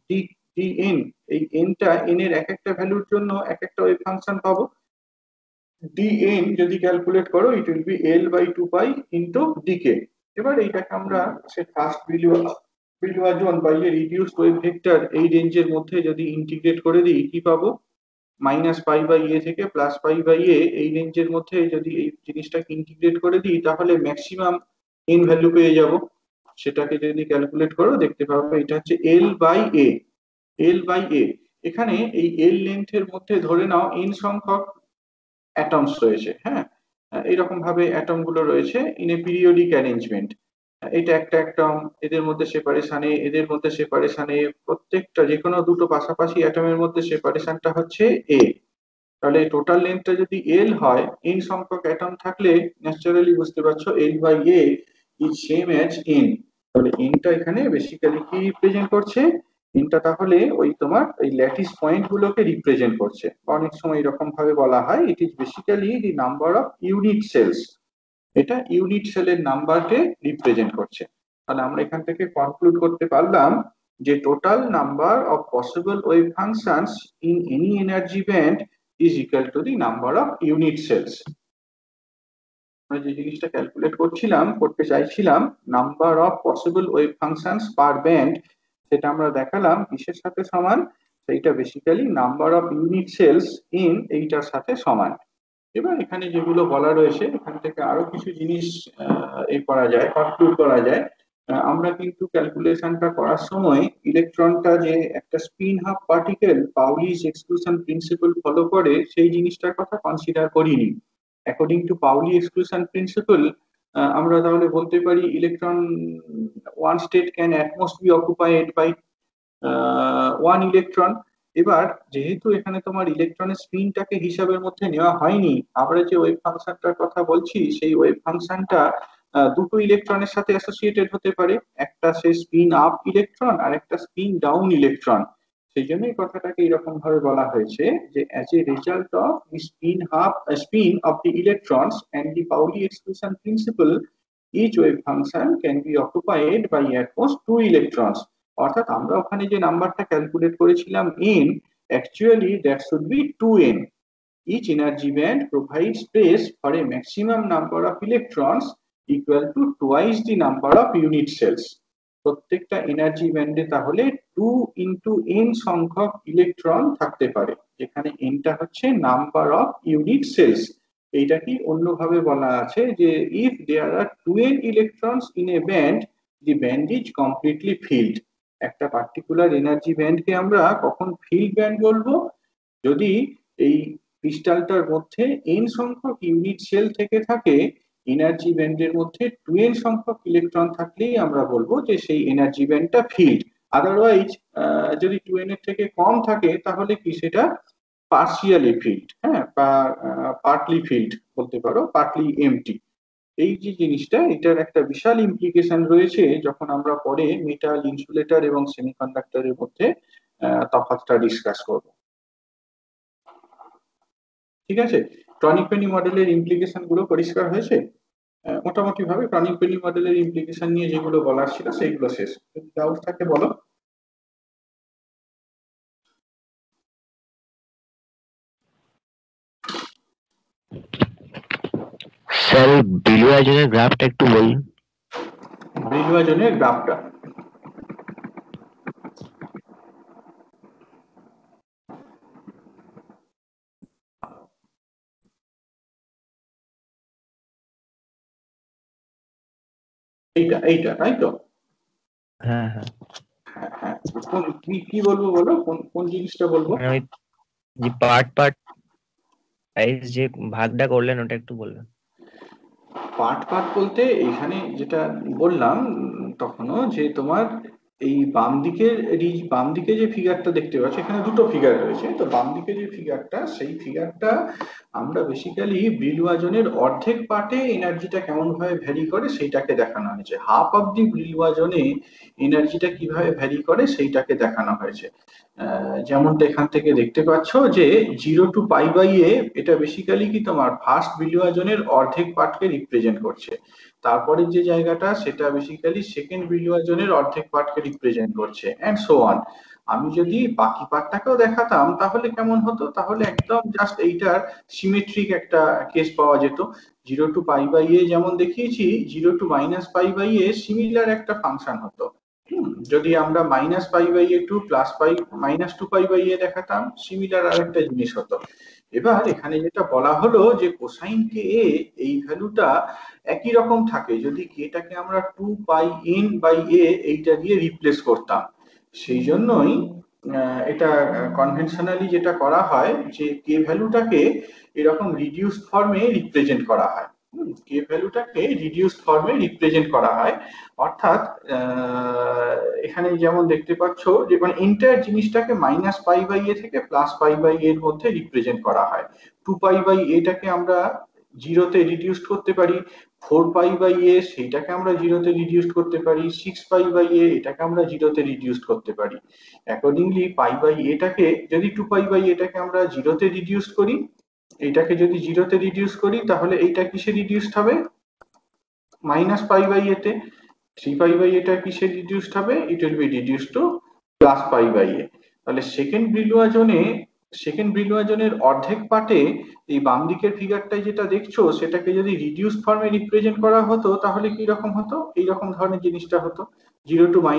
D D N. এই এনটা, এন এর এক একটা ভ্যালুর জন্য এক একটা ওয়েভ ফাংশন পাবো। ডি এন যদি ক্যালকুলেট করো, it will be L by 2 pi into D K. এবার এইটাকে আমরা say first Brillouin zone by A reduced wave vector এই রেঞ্জের মধ্যে যদি ইন্টিগ্রেট করে দিই, কি পাবো? মাইনাস পাই বাই এ থেকে প্লাস পাই বাই এ এই রেঞ্জের মধ্যে যদি এই জিনিসটাকে ইন্টিগ্রেট করে দিই, তাহলে ম্যাক্সিমাম এন ভ্যালু পেয়ে যাব। সেটাকে যদি ক্যালকুলেট করো দেখতে পাবো এটা হচ্ছে এল বাই এ। এল বাই এ, এখানে এই এল লেন্থের মধ্যে ধরে নাও এন সংখ্যক অ্যাটমস রয়েছে। হ্যাঁ, এইরকম ভাবে অ্যাটম গুলো রয়েছে ইন এ পিরিয়ডিক অ্যারেঞ্জমেন্ট। এটা একটা অ্যাটম, এদের মধ্যে সেপারেশনে, এদের মধ্যে সেপারেশনে, প্রত্যেকটা যে কোনো দুটো পাশাপাশি অ্যাটমের মধ্যে সেপারেশনটা হচ্ছে এ। তাহলে টোটাল লেন্থটা যদি এল হয়, এন সংখ্যক অ্যাটম থাকলে ন্যাচারালি বুঝতে পারছো L by A is same as N. তাহলে এনটা এখানে বেসিক্যালি কি রিপ্রেজেন্ট করছে? এনটা তাহলে ওই তোমার এই ল্যাটিস পয়েন্ট গুলোকে রিপ্রেজেন্ট করছে। অনেক সময় এরকম ভাবে বলা হয় it is basically the number of unit cells. এটা ইউনিট সেলের নাম্বারকে রিপ্রেজেন্ট করছে। তাহলে আমরা এখান থেকে কনক্লুড করতে পারলাম যে total number of possible wave functions in any energy band is equal to the number of unit cells. আমরা যে জিনিসটা ক্যালকুলেট করতে চাইছিলাম, number of possible wave functions per band, সেটা আমরা দেখালাম কিসের সাথে সমান, সেইটা basically number of unit cells in এইটার সাথে সমান। এবার এখানে যেগুলো বলা রয়েছে এখান থেকে আরো কিছু জিনিস এই করা যায়, কনক্লুড করা যায়। আমরা কিন্তু ক্যালকুলেশনটা করার সময় ইলেকট্রনটা যে একটা spin half particle Pauli's exclusion principle follow করে সেই জিনিসটার কথা কনসিডার করিনি। According to Pauli exclusion principle আমরা তাহলে বলতে পারি electron one state can at most be occupied by one electron. এবার যেহেতু এখানে তোমার ইলেকট্রনের স্পিনটাকে হিসাবের মধ্যে নেওয়া হয়নি, আমরা যে ওয়েভ ফাংশনটার কথা বলছি সেই ওয়েভ ফাংশনটা দুটো ইলেকট্রনের সাথে অ্যাসোসিয়েটেড হতে পারে, একটা সে স্পিন আপ ইলেকট্রন আর একটা স্পিন ডাউন ইলেকট্রন। সেই জন্য এই কথাটাকে এরকম ভাবে বলা হয়েছে যে as a result of the spin of the electrons and the Pauli exclusion principle each wave function can be occupied by at most two electrons. অর্থাৎ আমরা ওখানে যে নাম্বারটা ক্যালকুলেট করেছিলাম n, actually that should be 2n। Each energy band provide space for a maximum number of electrons equal to twice the number of unit cells. প্রত্যেকটা energy ব্যান্ডে তাহলে 2 into n সংখ্যক ইলেকট্রন থাকতে পারে, যেখানে nটা হচ্ছে নাম্বার অফ ইউনিট সেলস। এইটা কি অন্যভাবে বলা আছে যে if there are 2n electrons in a band the band is completely filled. একটা পার্টিকুলার এনার্জি ব্যান্ডকে আমরা কখন ফিল্ড ব্যান্ড বলবো, যদি এই ক্রিস্টালটার মধ্যে n সংখ্যক ইউনিট সেল থেকে থাকে, এনার্জি ব্যান্ডের মধ্যে 2n সংখ্যক ইলেকট্রন থাকলেই আমরা বলবো যে সেই এনার্জি ব্যান্ডটা ফিল্ড। আদারওয়াইজ যদি 2n এর থেকে কম থাকে তাহলে কি সেটা পার্সিয়ালি ফিল্ড, হ্যাঁ, বা পার্টলি ফিল্ড বলতে পারো, পার্টলি এমটি। এই যে জিনিসটা, এটার একটা বিশাল ইমপ্লিকেশন রয়েছে যখন আমরা পরে মেটাল, ইনসুলেটর এবং সেমিকন্ডাক্টরের মধ্যে তফাৎটা ডিসকাস করব। ঠিক আছে, ক্রনিক পেনি মডেলের ইমপ্লিকেশন গুলো পরিষ্কার হয়েছে। মোটামুটি ভাবে ক্রনিক পেনি মডেলের ইমপ্লিকেশন নিয়ে যেগুলো বলার ছিল সেইগুলো শেষ। যদি ডাউট থাকে বলো। স্যার বিলিয়াজনের গ্রাফটা একটু বলুন। বিলিয়াজনের গ্রাফটা এইটা এইটা তাই তো? হ্যাঁ হ্যাঁ, হ্যাঁ, কোন কি কি বলবো বলো, কোন কোন জিনিসটা বলবো? মানে ওই যে পার্ট পার্ট ওয়াইজ যে ভাগটা করলেন ওটা একটু বলবেন। পার্ট পার্ট বলতে এখানে যেটা বললাম তখনও, যে তোমার এই বাম দিকে যে ফিগারটা দেখতে পাচ্ছ, এখানে দুটো ফিগার রয়েছে। তো বাম দিকে যে ফিগারটা, সেই ফিগারটা আমরা বেসিক্যালি ব্রিলওয়াজনের অর্ধেক পার্টে এনার্জিটা কেমন ভাবে ভ্যারি করে সেইটাকে দেখানো হয়েছে। হাফ অফ দি ব্রিলওয়াজনে এনার্জিটা কিভাবে ভ্যারি করে সেইটাকে দেখানো হয়েছে। যেমনটা এখান থেকে দেখতে পাচ্ছ যে 0 টু পাই বাই এ, এটা বেসিক্যালি কি তোমার ফার্স্ট বিলিয়জনের অর্ধেক পার্টকে রিপ্রেজেন্ট করছে। তারপরে যে জায়গাটা সেটা বেসিক্যালি সেকেন্ড বিলিয়জনের অর্ধেক পার্টকে রিপ্রেজেন্ট করছে, এন্ড সো অন। আমি যদি বাকি পার্টটাকেও দেখাতাম তাহলে কেমন হতো, তাহলে একদম জাস্ট এইটার সিমেট্রিক একটা কেস পাওয়া যেত। 0 টু পাই বাই এ যেমন দেখিয়েছি, 0 to minus pi by A similar একটা ফাংশন হতো। যদি আমরা minus pi by A to plus pi minus two pi by A দেখাতাম, সিমিলার আরেকটা জিনিস হতো। এবার এখানে যেটা বলা হলো যে কোসাইন কে এ এই ভ্যালুটা একই রকম থাকে যদি কেটাকে আমরা 2 পাই n/a এইটা দিয়ে রিপ্লেস করতাম। সেই জন্যই এটা কনভেনশনালি যেটা করা হয় যে কে ভ্যালুটাকে এরকম রিডিউসড ফর্মে রিপ্রেজেন্ট করা হয়। কে ভ্যালুটাকে রিডিউসড ফর্মে রিপ্রেজেন্ট করা হয়, অর্থাৎ এখানে যেমন দেখতে পাচ্ছ যে মানে এন্টায়ার জিনিসটাকে মাইনাস পাই বাই এ থেকে প্লাস পাই বাই এর মধ্যে রিপ্রেজেন্ট করা হয়। 2 পাই বাই এটাকে আমরা জিরোতে রিডিউস করতে পারি, 4 পাই বাই এ সেইটাকে আমরা জিরোতে রিডিউস করতে পারি, 6 পাই বাই এ এটাকে আমরা জিরোতে রিডিউস করতে পারি। অ্যাকর্ডিংলি পাই বাই এটাকে যদি 2 পাই বাই এটাকে আমরা জিরোতে রিডিউস করি, এইটাকে যদি জিরোতে রিডিউস করি তাহলে এইটা কিসে রিডিউসড হবে, মাইনাস পাই বাই এতে। 3 পাই বাই এটা কিসে রিডিউসড হবে, it will be reduced to plus pi by A. তাহলে সেকেন্ড ব্রিলুয়া জোনে সেকেন্ড ব্রিলুয়াজনের অর্ধেক পার্টে এই বাম দিকের ফিগারটাই যেটা দেখছো সেটাকে যদি রিডিউস ফর্মে রিপ্রেজেন্ট করা হতো তাহলে কি রকম হতো, এইরকম ধরনের জিনিসটা হতো। 0 to -π/a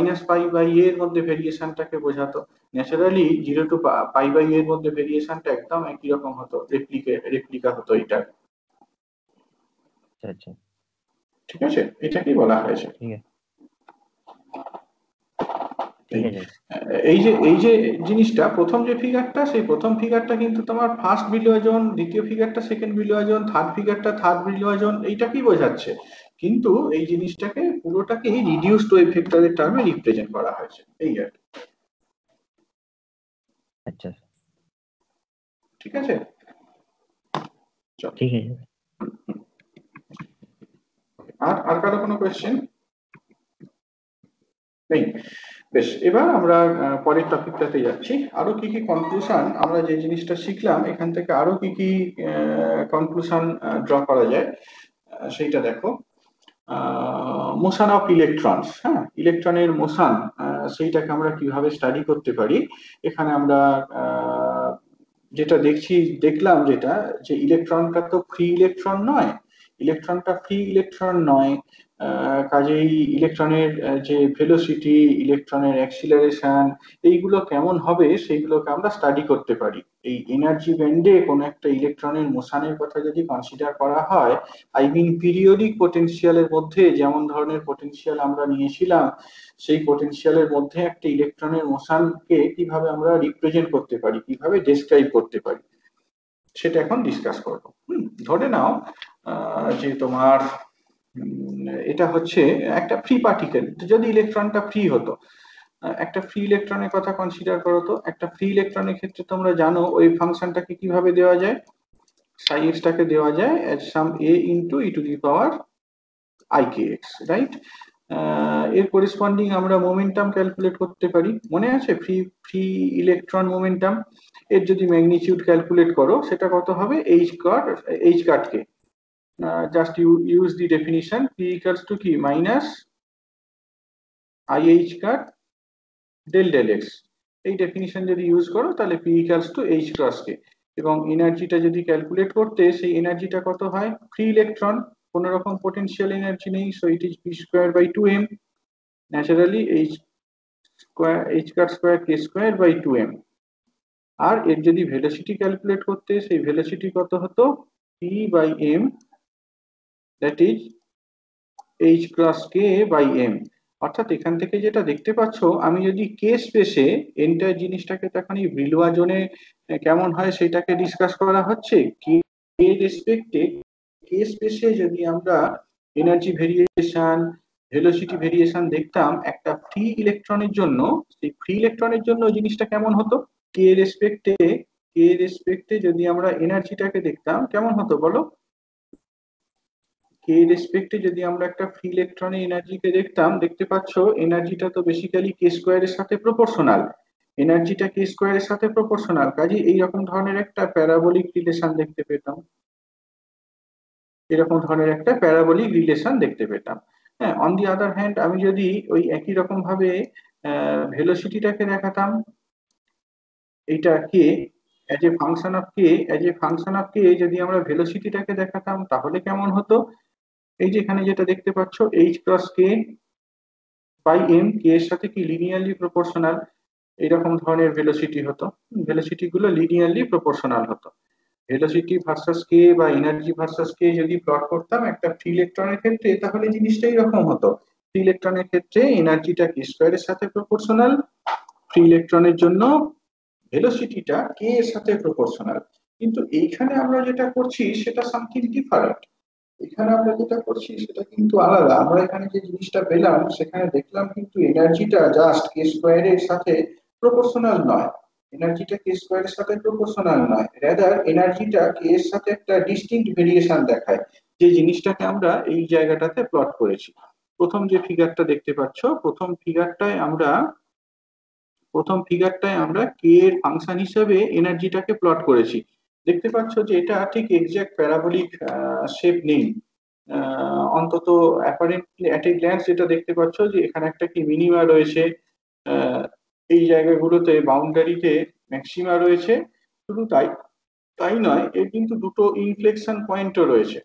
এর মধ্যে ভেরিয়েশনটাকে বোঝাতো। ন্যাচারালি 0 to π/a এর মধ্যে ভেরিয়েশনটা একদম একই রকম হতো, রেপ্লিকা হতো এটা। আচ্ছা আচ্ছা, ঠিক আছে, এটাকেই বলা হয়েছে। ঠিক আছে ঠিক আছে। এই যে জিনিসটা, প্রথম যে ফিগারটা, সেই প্রথম ফিগারটা কিন্তু তোমার ফার্স্ট বিলিয়জন, দ্বিতীয় ফিগারটা সেকেন্ড বিলিয়জন, থার্ড ফিগারটা থার্ড বিলিয়জন, এইটাকেই বোঝাচ্ছে। কিন্তু এই জিনিসটাকে পুরোটাকেই রিডিউসড ওয়েভ ভেক্টরের টার্মে রিপ্রেজেন্ট করা হয়েছে, এই আর কি। আচ্ছা ঠিক আছে, চল। ঠিক আছে। আর কারো কোনো কোয়েশ্চেন নেই? বেশ, এবার আমরা পরের টপিকটাতে যাচ্ছি। আরো কি কি কনক্লুশন, আমরা যে জিনিসটা শিখলাম এখান থেকে আরো কি কি কনক্লুশন ড্র করা যায় সেইটা দেখো। মোশন অফ ইলেকট্রনস, হ্যাঁ, ইলেকট্রনের মোশন, সেইটাকে আমরা কিভাবে স্টাডি করতে পারি। এখানে আমরা যেটা দেখলাম যেটা, যে ইলেকট্রনটা তো ফ্রি ইলেকট্রন নয়, ইলেকট্রনটা ফ্রি ইলেকট্রন নয়। কাজেই ইলেকট্রনের যে ভেলোসিটি, ইলেকট্রনের অ্যাক্সিলারেশন, এইগুলো কেমন হবে সেইগুলোকে আমরা স্টাডি করতে পারি। এই এনার্জি ব্যান্ডে কোনো একটা ইলেকট্রনের মোশনের কথা যদি কনসিডার করা হয়, আই মিন পিরিয়ডিক পোটেনশিয়ালের মধ্যে যেমন ধরনের পোটেনশিয়াল আমরা নিয়েছিলাম, সেই পোটেনশিয়ালের মধ্যে একটা ইলেকট্রনের মোশনকে কিভাবে আমরা রিপ্রেজেন্ট করতে পারি, কিভাবে ডেসক্রাইব করতে পারি, সেটা এখন ডিসকাস করবো। ধরে নাও যে তোমার এটা হচ্ছে একটা ফ্রি পার্টিকেল। যদি ইলেকট্রনটা ফ্রি হতো, একটা ফ্রি ইলেকট্রনের কথা কনসিডার করো তো। একটা ফ্রি ইলেকট্রনের ক্ষেত্রে তোমরা জানো ওই ফাংশনটাকে কিভাবে দেওয়া যায়, সাই এক্সটাকে দেওয়া যায় as some a into e⁻⁴ right. এর করেসপন্ডিং আমরা মোমেন্টাম ক্যালকুলেট করতে পারি, মনে আছে? ফ্রি ফ্রি ইলেকট্রন মোমেন্টাম, এর যদি ম্যাগনিটিউড ক্যালকুলেট করো সেটা কত হবে, H cut K. Just use the definition, p equals to কি মাইনাস IH কাট ডেল ডেল এক্স। এই ডেফিনিশন যদি ইউজ করো তাহলে p equals to H cross কে। এবং এনার্জিটা যদি ক্যালকুলেট করতে, সেই এনার্জিটা কত হয়, ফ্রি ইলেকট্রন, কোন রকম পোটেনশিয়াল এনার্জি নেই, so it is p²/2m, naturally h cut square k²/2m। আর এর যদি ভেলোসিটি ক্যালকুলেট করতে, সেই ভেলোসিটি কত হতো, p/m, that is h cross k/m। অর্থাৎ এখান থেকে যেটা দেখতে পাচ্ছ, আমি যদি কে স্পেসে এন্টার জিনিসটাকে, তখন এই ব্রিলুয়া জোনে কেমন হয় সেটাকে ডিসকাস করা হচ্ছে। কে রেসপেক্টে, কে স্পেসে যদি আমরা এনার্জি ভেরিয়েশন, ভেলোসিটি ভেরিয়েশন দেখতাম একটা ফ্রি ইলেকট্রনের জন্য, সেই ফ্রি ইলেকট্রনের জন্য জিনিসটা কেমন হতো, কে রেসপেক্টে যদি আমরা এনার্জিটাকে দেখতাম কেমন হতো বলো। কে রেসপেক্টে যদি আমরা একটা ফ্রি ইলেকট্রনের এনার্জিকে দেখতাম, দেখতে পাচ্ছ এনার্জিটা তো বেসিক্যালি k² সাথে প্রপোর্শনাল, এনার্জিটা k² সাথে প্রপোর্শনাল। কাজে এইরকম ধরনের একটা প্যারাবোলিক রিলেশন দেখতে পেতাম, এরকম ধরনের একটা প্যারাবোলিক রিলেশন দেখতে পেতাম। হ্যাঁ, অন দি আদার হ্যান্ড আমি যদি ওই একই রকম ভাবে ভেলোসিটিটাকে দেখাতাম, এইটা কে as a function of K, যদি আমরা ভেলোসিটিটাকে দেখাতাম তাহলে কেমন হতো, এই যে এখানে যেটা দেখতে পাচ্ছ H cross K by M, K এর সাথে কি লিনিয়ারলি প্রপোর্শনাল, এইরকম ধরনের ভেলোসিটি হতো, ভেলোসিটি গুলো লিনিয়ারলি প্রপোর্শনাল হতো। ভেলোসিটি ভার্সাস কে বা এনার্জি ভার্সাস কে যদি প্লট করতাম একটা ফ্রি ইলেকট্রনের ক্ষেত্রে, তাহলে জিনিসটা এরকম হতো। ফ্রি ইলেকট্রনের ক্ষেত্রে এনার্জিটা k² এর সাথে প্রপোর্শনাল, ফ্রি ইলেকট্রনের জন্য ভেলোসিটিটা কে এর সাথে প্রপোর্শনাল। কিন্তু এইখানে আমরা যেটা করছি সেটা সামথিং ডিফারেন্ট। এখানে আমরা যেটা করছি সেটা কিন্তু আলাদা। আমরা এখানে যে জিনিসটা পেলাম, সেখানে দেখলাম কিন্তু এনার্জিটা জাস্ট k² এর সাথে প্রপোর্শনাল নয়, এনার্জিটা k² এর সাথে প্রপোর্শনাল নয়, রাদার এনার্জিটা কে এর সাথে একটা ডিস্টিংক্ট ভেরিয়েশন দেখায়, যে জিনিসটাকে আমরা এই জায়গাটাতে প্লট করেছি। প্রথম যে ফিগারটা দেখতে পাচ্ছ, প্রথম ফিগারটায় আমরা কে এর ফাংশন হিসেবে এনার্জিটাকে প্লট করেছি। দেখতে পাচ্ছ যে এটা ঠিক এক্সাক্ট প্যারাবোলিক শেপ নেই, অন্তত অ্যাপারেন্টলি অ্যাট এ গ্ল্যান্স যেটা দেখতে পাচ্ছ যে এখানে একটা কি মিনিমা রয়েছে, এই জায়গাগুলোতে বাউন্ডারিতে ম্যাক্সিমা রয়েছে, শুধু তাই তাই নয়, এর কিন্তু দুটো ইনফ্লেকশন পয়েন্টও রয়েছে।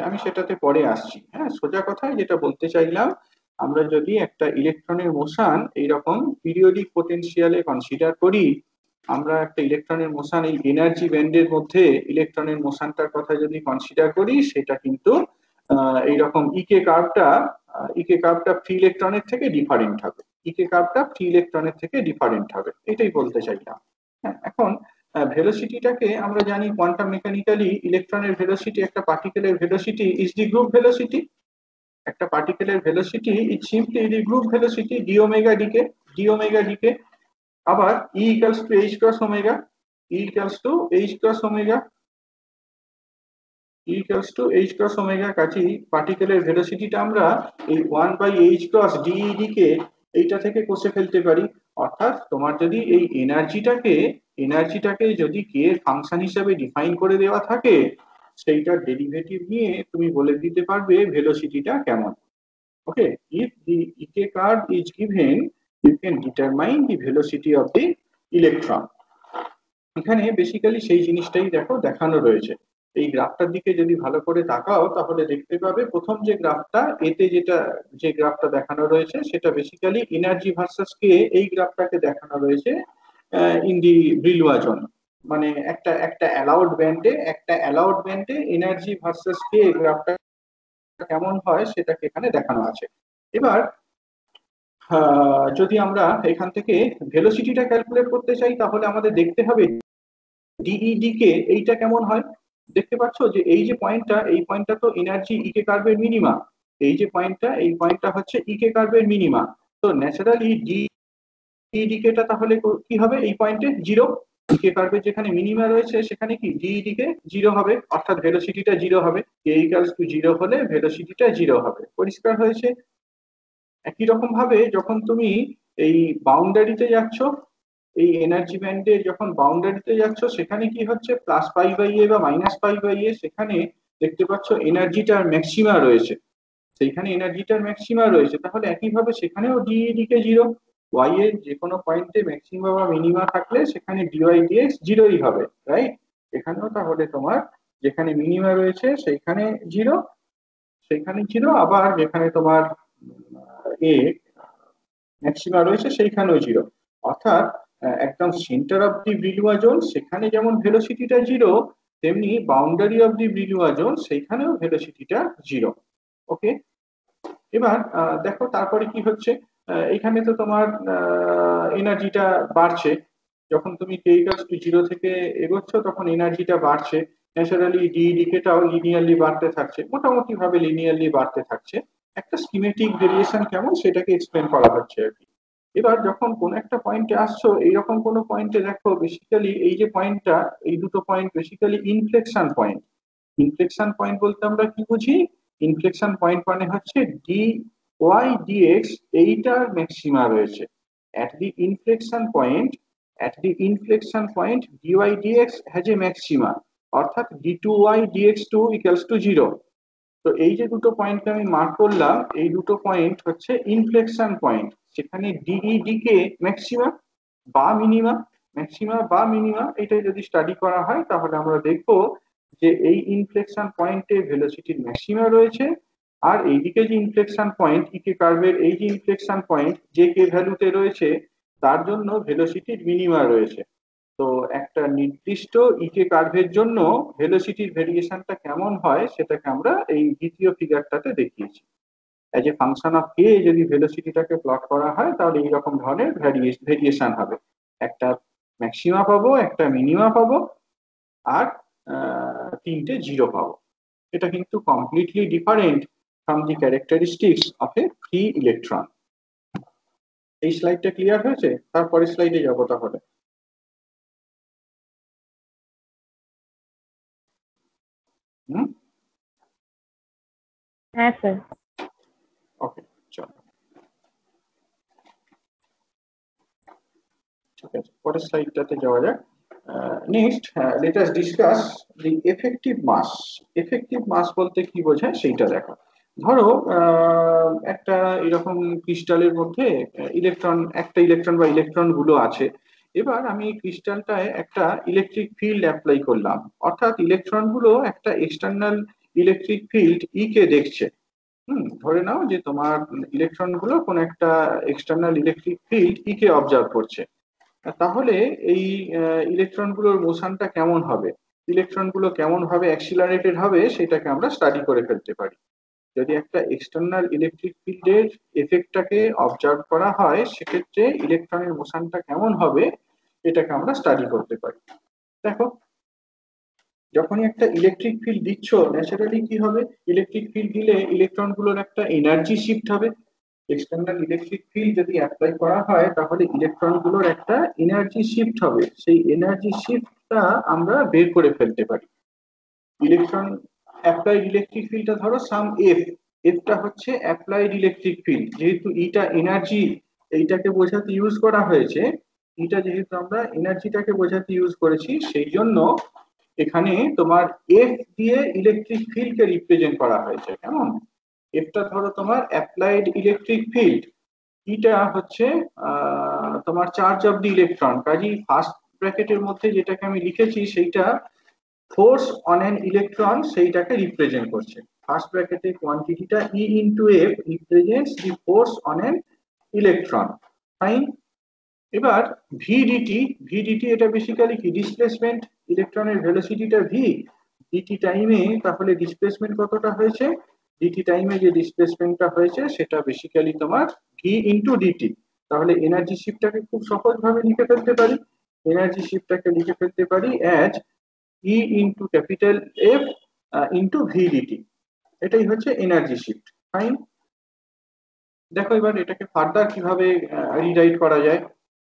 আমি সেটাতে পরে আসছি। হ্যাঁ, সোজা কথায় যেটা বলতে চাইলাম, আমরা যদি একটা ইলেকট্রনের মোশন এইরকম পিরিয়ডিক পোটেনশিয়ালে কনসিডার করি, আমরা একটা ইলেকট্রনের মোশন এই এনার্জি ব্যান্ডের মধ্যে ইলেকট্রনের মোশনটার কথা যদি কনসিডার করি, সেটা কিন্তু এইরকম ইকে কার্ভটা ফ্রি ইলেকট্রনের থেকে ডিফারেন্ট হবে। এটাই বলতে চাইলাম। হ্যাঁ, এখন ভেলোসিটিটাকে আমরা জানি কোয়ান্টাম মেকানিক্যালি, ইলেকট্রনের ভেলোসিটি একটা পার্টিকেলের velocity is the group velocity. একটা পার্টিকেলের velocity is simply the group velocity D omega D K. আবার E equals to H cross omega, E equals to H cross omega, কাজেই পার্টিকেলের ভেলোসিটিটা আমরা এই 1/h×dE কে এইটা থেকে কষে ফেলতে পারি। অর্থাৎ তোমার যদি এই এনার্জিটাকে যদি কে এর ফাংশন হিসেবে ডিফাইন করে দেওয়া থাকে, সেইটার ডেরিভেটিভ নিয়ে তুমি বলে দিতে পারবে ভেলোসিটিটা কেমন। Okay, if the EK curve is given, you can determine the velocity of the electron. এখানে বেসিক্যালি সেই জিনিসটাই দেখানো রয়েছে। এই গ্রাফটার দিকে যদি ভালো করে তাকাও, তাহলে দেখতে পাবে প্রথম যে গ্রাফটা, এতে যে গ্রাফটা দেখানো রয়েছে, সেটা বেসিক্যালি এনার্জি ভার্সাস কে, এই গ্রাফটাকে দেখানো রয়েছে ইন দি ব্রিলুয়া জোন। মানে একটা অ্যালাউড ব্যান্ডে এনার্জি ভার্সাস কে গ্রাফটা কেমন হয় সেটাকে এখানে দেখানো আছে। এবার যদি আমরা এখান থেকে ভেলোসিটিটা ক্যালকুলেট করতে চাই, তাহলে আমাদের দেখতে হবে ডিইডি কে এইটা কেমন হয়। দেখতে পাচ্ছ যে এই যে পয়েন্টটা, এই পয়েন্টটা তো এনার্জি ইকে কার্ভের মিনিমা। এই যে পয়েন্টটা হচ্ছে ইকে কার্ভের মিনিমা। তো ন্যাচারালি ডিইডি কেটা তাহলে কি হবে, এই পয়েন্টে জিরো। ইকে কার্ভের যেখানে মিনিমা রয়েছে সেখানে কি ডিইডি কে জিরো হবে, অর্থাৎ ভেলোসিটিটা জিরো হবে। কে ইকুয়ালস টু জিরো হলে ভেলোসিটিটা জিরো হবে। পরিষ্কার হয়েছে? একই রকম ভাবে যখন তুমি এই বাউন্ডারিতে যাচ্ছ, এই এনার্জি ব্যান্ডে যখন বাউন্ডারিতে যাচ্ছ, সেখানে কি হচ্ছে, প্লাস পাই বাই এ বা মাইনাস পাই বাই এ, সেখানে দেখতে পাচ্ছ এনার্জিটার ম্যাক্সিমা রয়েছে। তাহলে একইভাবে সেখানেও ডিইডি কে জিরো। ওয়াই এর যে কোনো পয়েন্টে ম্যাক্সিমা বা মিনিমা থাকলে সেখানে ডিওয়াই ডিএক্স জিরোই হবে, রাইট? এখানেও তাহলে তোমার যেখানে মিনিমা রয়েছে সেইখানে জিরো, আবার যেখানে তোমার এ ম্যাক্সিমা রয়েছে সেইখানেও জিরো। অর্থাৎ একদম centre of the Brillouin zone, সেখানে যেমন ভেলোসিটিটা জিরো, তেমনি boundary of the Brillouin zone, সেইখানেও ভেলোসিটিটা জিরো। ওকে, এবার দেখো তারপরে কি হচ্ছে। এখানে তো তোমার এনার্জিটা বাড়ছে। যখন তুমি কে ইকুয়ালস টু জিরো থেকে এগোচ্ছ, তখন এনার্জিটা বাড়ছে। ন্যাচারালি ডিকেটাও লিনিয়ারলি বাড়তে থাকছে, মোটামুটি ভাবে লিনিয়ারলি বাড়তে থাকছে। একটা স্কিমেটিক ভেরিয়েশন কেমন সেটাকে এক্সপ্লেন করা হচ্ছে আর কি। এবার যখন কোন একটা পয়েন্টে আসছো, এইরকম কোন পয়েন্টে দেখো, বেসিক্যালি এই যে পয়েন্টটা, এই দুটো পয়েন্ট বেসিক্যালি ইনফ্লেকশন পয়েন্ট বলতে আমরা কি বুঝি? ইনফ্লেকশন পয়েন্ট মানে হচ্ছে ডি ওয়াই ডিএক্স, এইটার ম্যাক্সিমা রয়েছে। at the inflection point dy dx has a maxima, অর্থাৎ d2y dx2 equals to 0। তো এই যে দুটো পয়েন্টকে আমি মার্ক করলাম, এই দুটো পয়েন্ট হচ্ছে ইনফ্লেকশন পয়েন্ট। সেখানে ডিইডি কে ম্যাক্সিমা বা মিনিমা এটা যদি স্টাডি করা হয়, তাহলে আমরা দেখব যে এই ইনফ্লেকশন পয়েন্টে ভেলোসিটির ম্যাক্সিমা রয়েছে, আর এইদিকে যে ইনফ্লেকশন পয়েন্ট ইকে কার্ভের, এই যে ইনফ্লেকশন পয়েন্ট যে কে ভ্যালুতে রয়েছে, তার জন্য ভেলোসিটির মিনিমা রয়েছে। তো একটা নির্দিষ্ট ইকে কার্ভের জন্য ভেলোসিটির ভেরিয়েশনটা কেমন হয় সেটাকে আমরা এই দ্বিতীয় ফিগারটাতে দেখিয়েছি। As a function of K যদি ভেলোসিটিটাকে প্লট করা হয়, তাহলে এইরকম ধরনের ভেরিয়েশন হবে। একটা ম্যাক্সিমা পাবো, একটা মিনিমা পাবো, আর তিনটে জিরো পাবো। এটা কিন্তু completely different from the characteristics of A free electron. এই স্লাইডটা ক্লিয়ার হয়েছে? তারপরে স্লাইডে যাবো তাহলে। হ্যাঁ স্যার। ওকে, চলো ঠিক আছে, পরের স্লাইডটাতে যাওয়া যাক। Next let us discuss the effective mass বলতে কি বোঝায় সেইটা দেখো। ধরো একটা এরকম ক্রিস্টালের মধ্যে একটা ইলেকট্রন বা ইলেকট্রন গুলো আছে। এবার আমি এই ক্রিস্টালটায় একটা ইলেকট্রিক ফিল্ড অ্যাপ্লাই করলাম, অর্থাৎ ইলেকট্রন গুলো একটা এক্সটার্নাল ইলেকট্রিক ফিল্ড ই কে দেখছে। ধরে নাও যে তোমার ইলেকট্রন গুলো কোন একটা এক্সটার্নাল ইলেকট্রিক ফিল্ড ই কে অবজার্ভ করছে। তাহলে এই ইলেকট্রন গুলোর মোশনটা কেমন হবে, ইলেকট্রন গুলো কেমন ভাবে অ্যাক্সিলারেটেড হবে, সেটাকে আমরা স্টাডি করে ফেলতে পারি। যদি একটা এক্সটার্নাল ইলেকট্রিক ফিল্ডের এফেক্টটাকে অবজার্ভ করা হয়, সেক্ষেত্রে ইলেকট্রনের মোশনটা কেমন হবে এটাকে আমরা স্টাডি করতে পারি। দেখো, যখনই একটা ইলেকট্রিক ফিল্ড দিচ্ছ, ন্যাচারালি কি হবে, ইলেকট্রিক ফিল্ড দিলে ইলেকট্রন গুলোর একটা এনার্জি শিফট হবে। এক্সটার্নাল ইলেকট্রিক ফিল্ড যদি অ্যাপ্লাই করা হয়, তাহলে ইলেকট্রন গুলোর একটা এনার্জি শিফট হবে। সেই এনার্জি শিফটটা আমরা বের করে ফেলতে পারি। ইলেকট্রন অ্যাপ্লাইড ইলেকট্রিক ফিল্ডটা ধরো সাম এফ, এফটা হচ্ছে অ্যাপ্লাইড ইলেকট্রিক ফিল্ড, যেহেতু ইটা এনার্জি এইটাকে বোঝাতে ইউজ করা হয়েছে, ইটা যেহেতু আমরা এনার্জিটাকে বোঝাতে ইউজ করেছি, সেই জন্য এখানে তোমার এফ দিয়ে ইলেকট্রিক ফিল্ড কে রিপ্রেজেন্ট করা হয়েছে। কেমন, এফটা ধরো তোমার অ্যাপ্লাইড ইলেকট্রিক ফিল্ড, ইটা হচ্ছে তোমার চার্জ অফ দি ইলেকট্রন। কাজেই ফার্স্ট ব্র্যাকেটের মধ্যে যেটাকে আমি লিখেছি সেইটা ফোর্স অন অ্যান ইলেকট্রন, সেইটাকে রিপ্রেজেন্ট করছে। ফার্স্ট ব্র্যাকেটে কোয়ান্টিটিটা E into F represents the force on an electron. Fine. এবার ভিডিটি, ভিডিটি এটা বেসিক্যালি কি, ডিসপ্লেসমেন্ট। ইলেকট্রনের ভেলোসিটিটা ভি, ডিটি টাইমে তাহলে ডিসপ্লেসমেন্ট কতটা হয়েছে, ডিটি টাইমে যে ডিসপ্লেসমেন্টটা হয়েছে সেটা বেসিক্যালি তোমার ভি ইন্টু ডিটি। তাহলে এনার্জি শিফটটাকে খুব সহজভাবে লিখে ফেলতে পারি, এনার্জি শিফটটাকে লিখে ফেলতে পারি as E into capital F into V D T. এটাই হচ্ছে এনার্জি শিফট। ফাইন। দেখো এবার এটাকে ফার্দার কিভাবে রিরাইট করা যায়।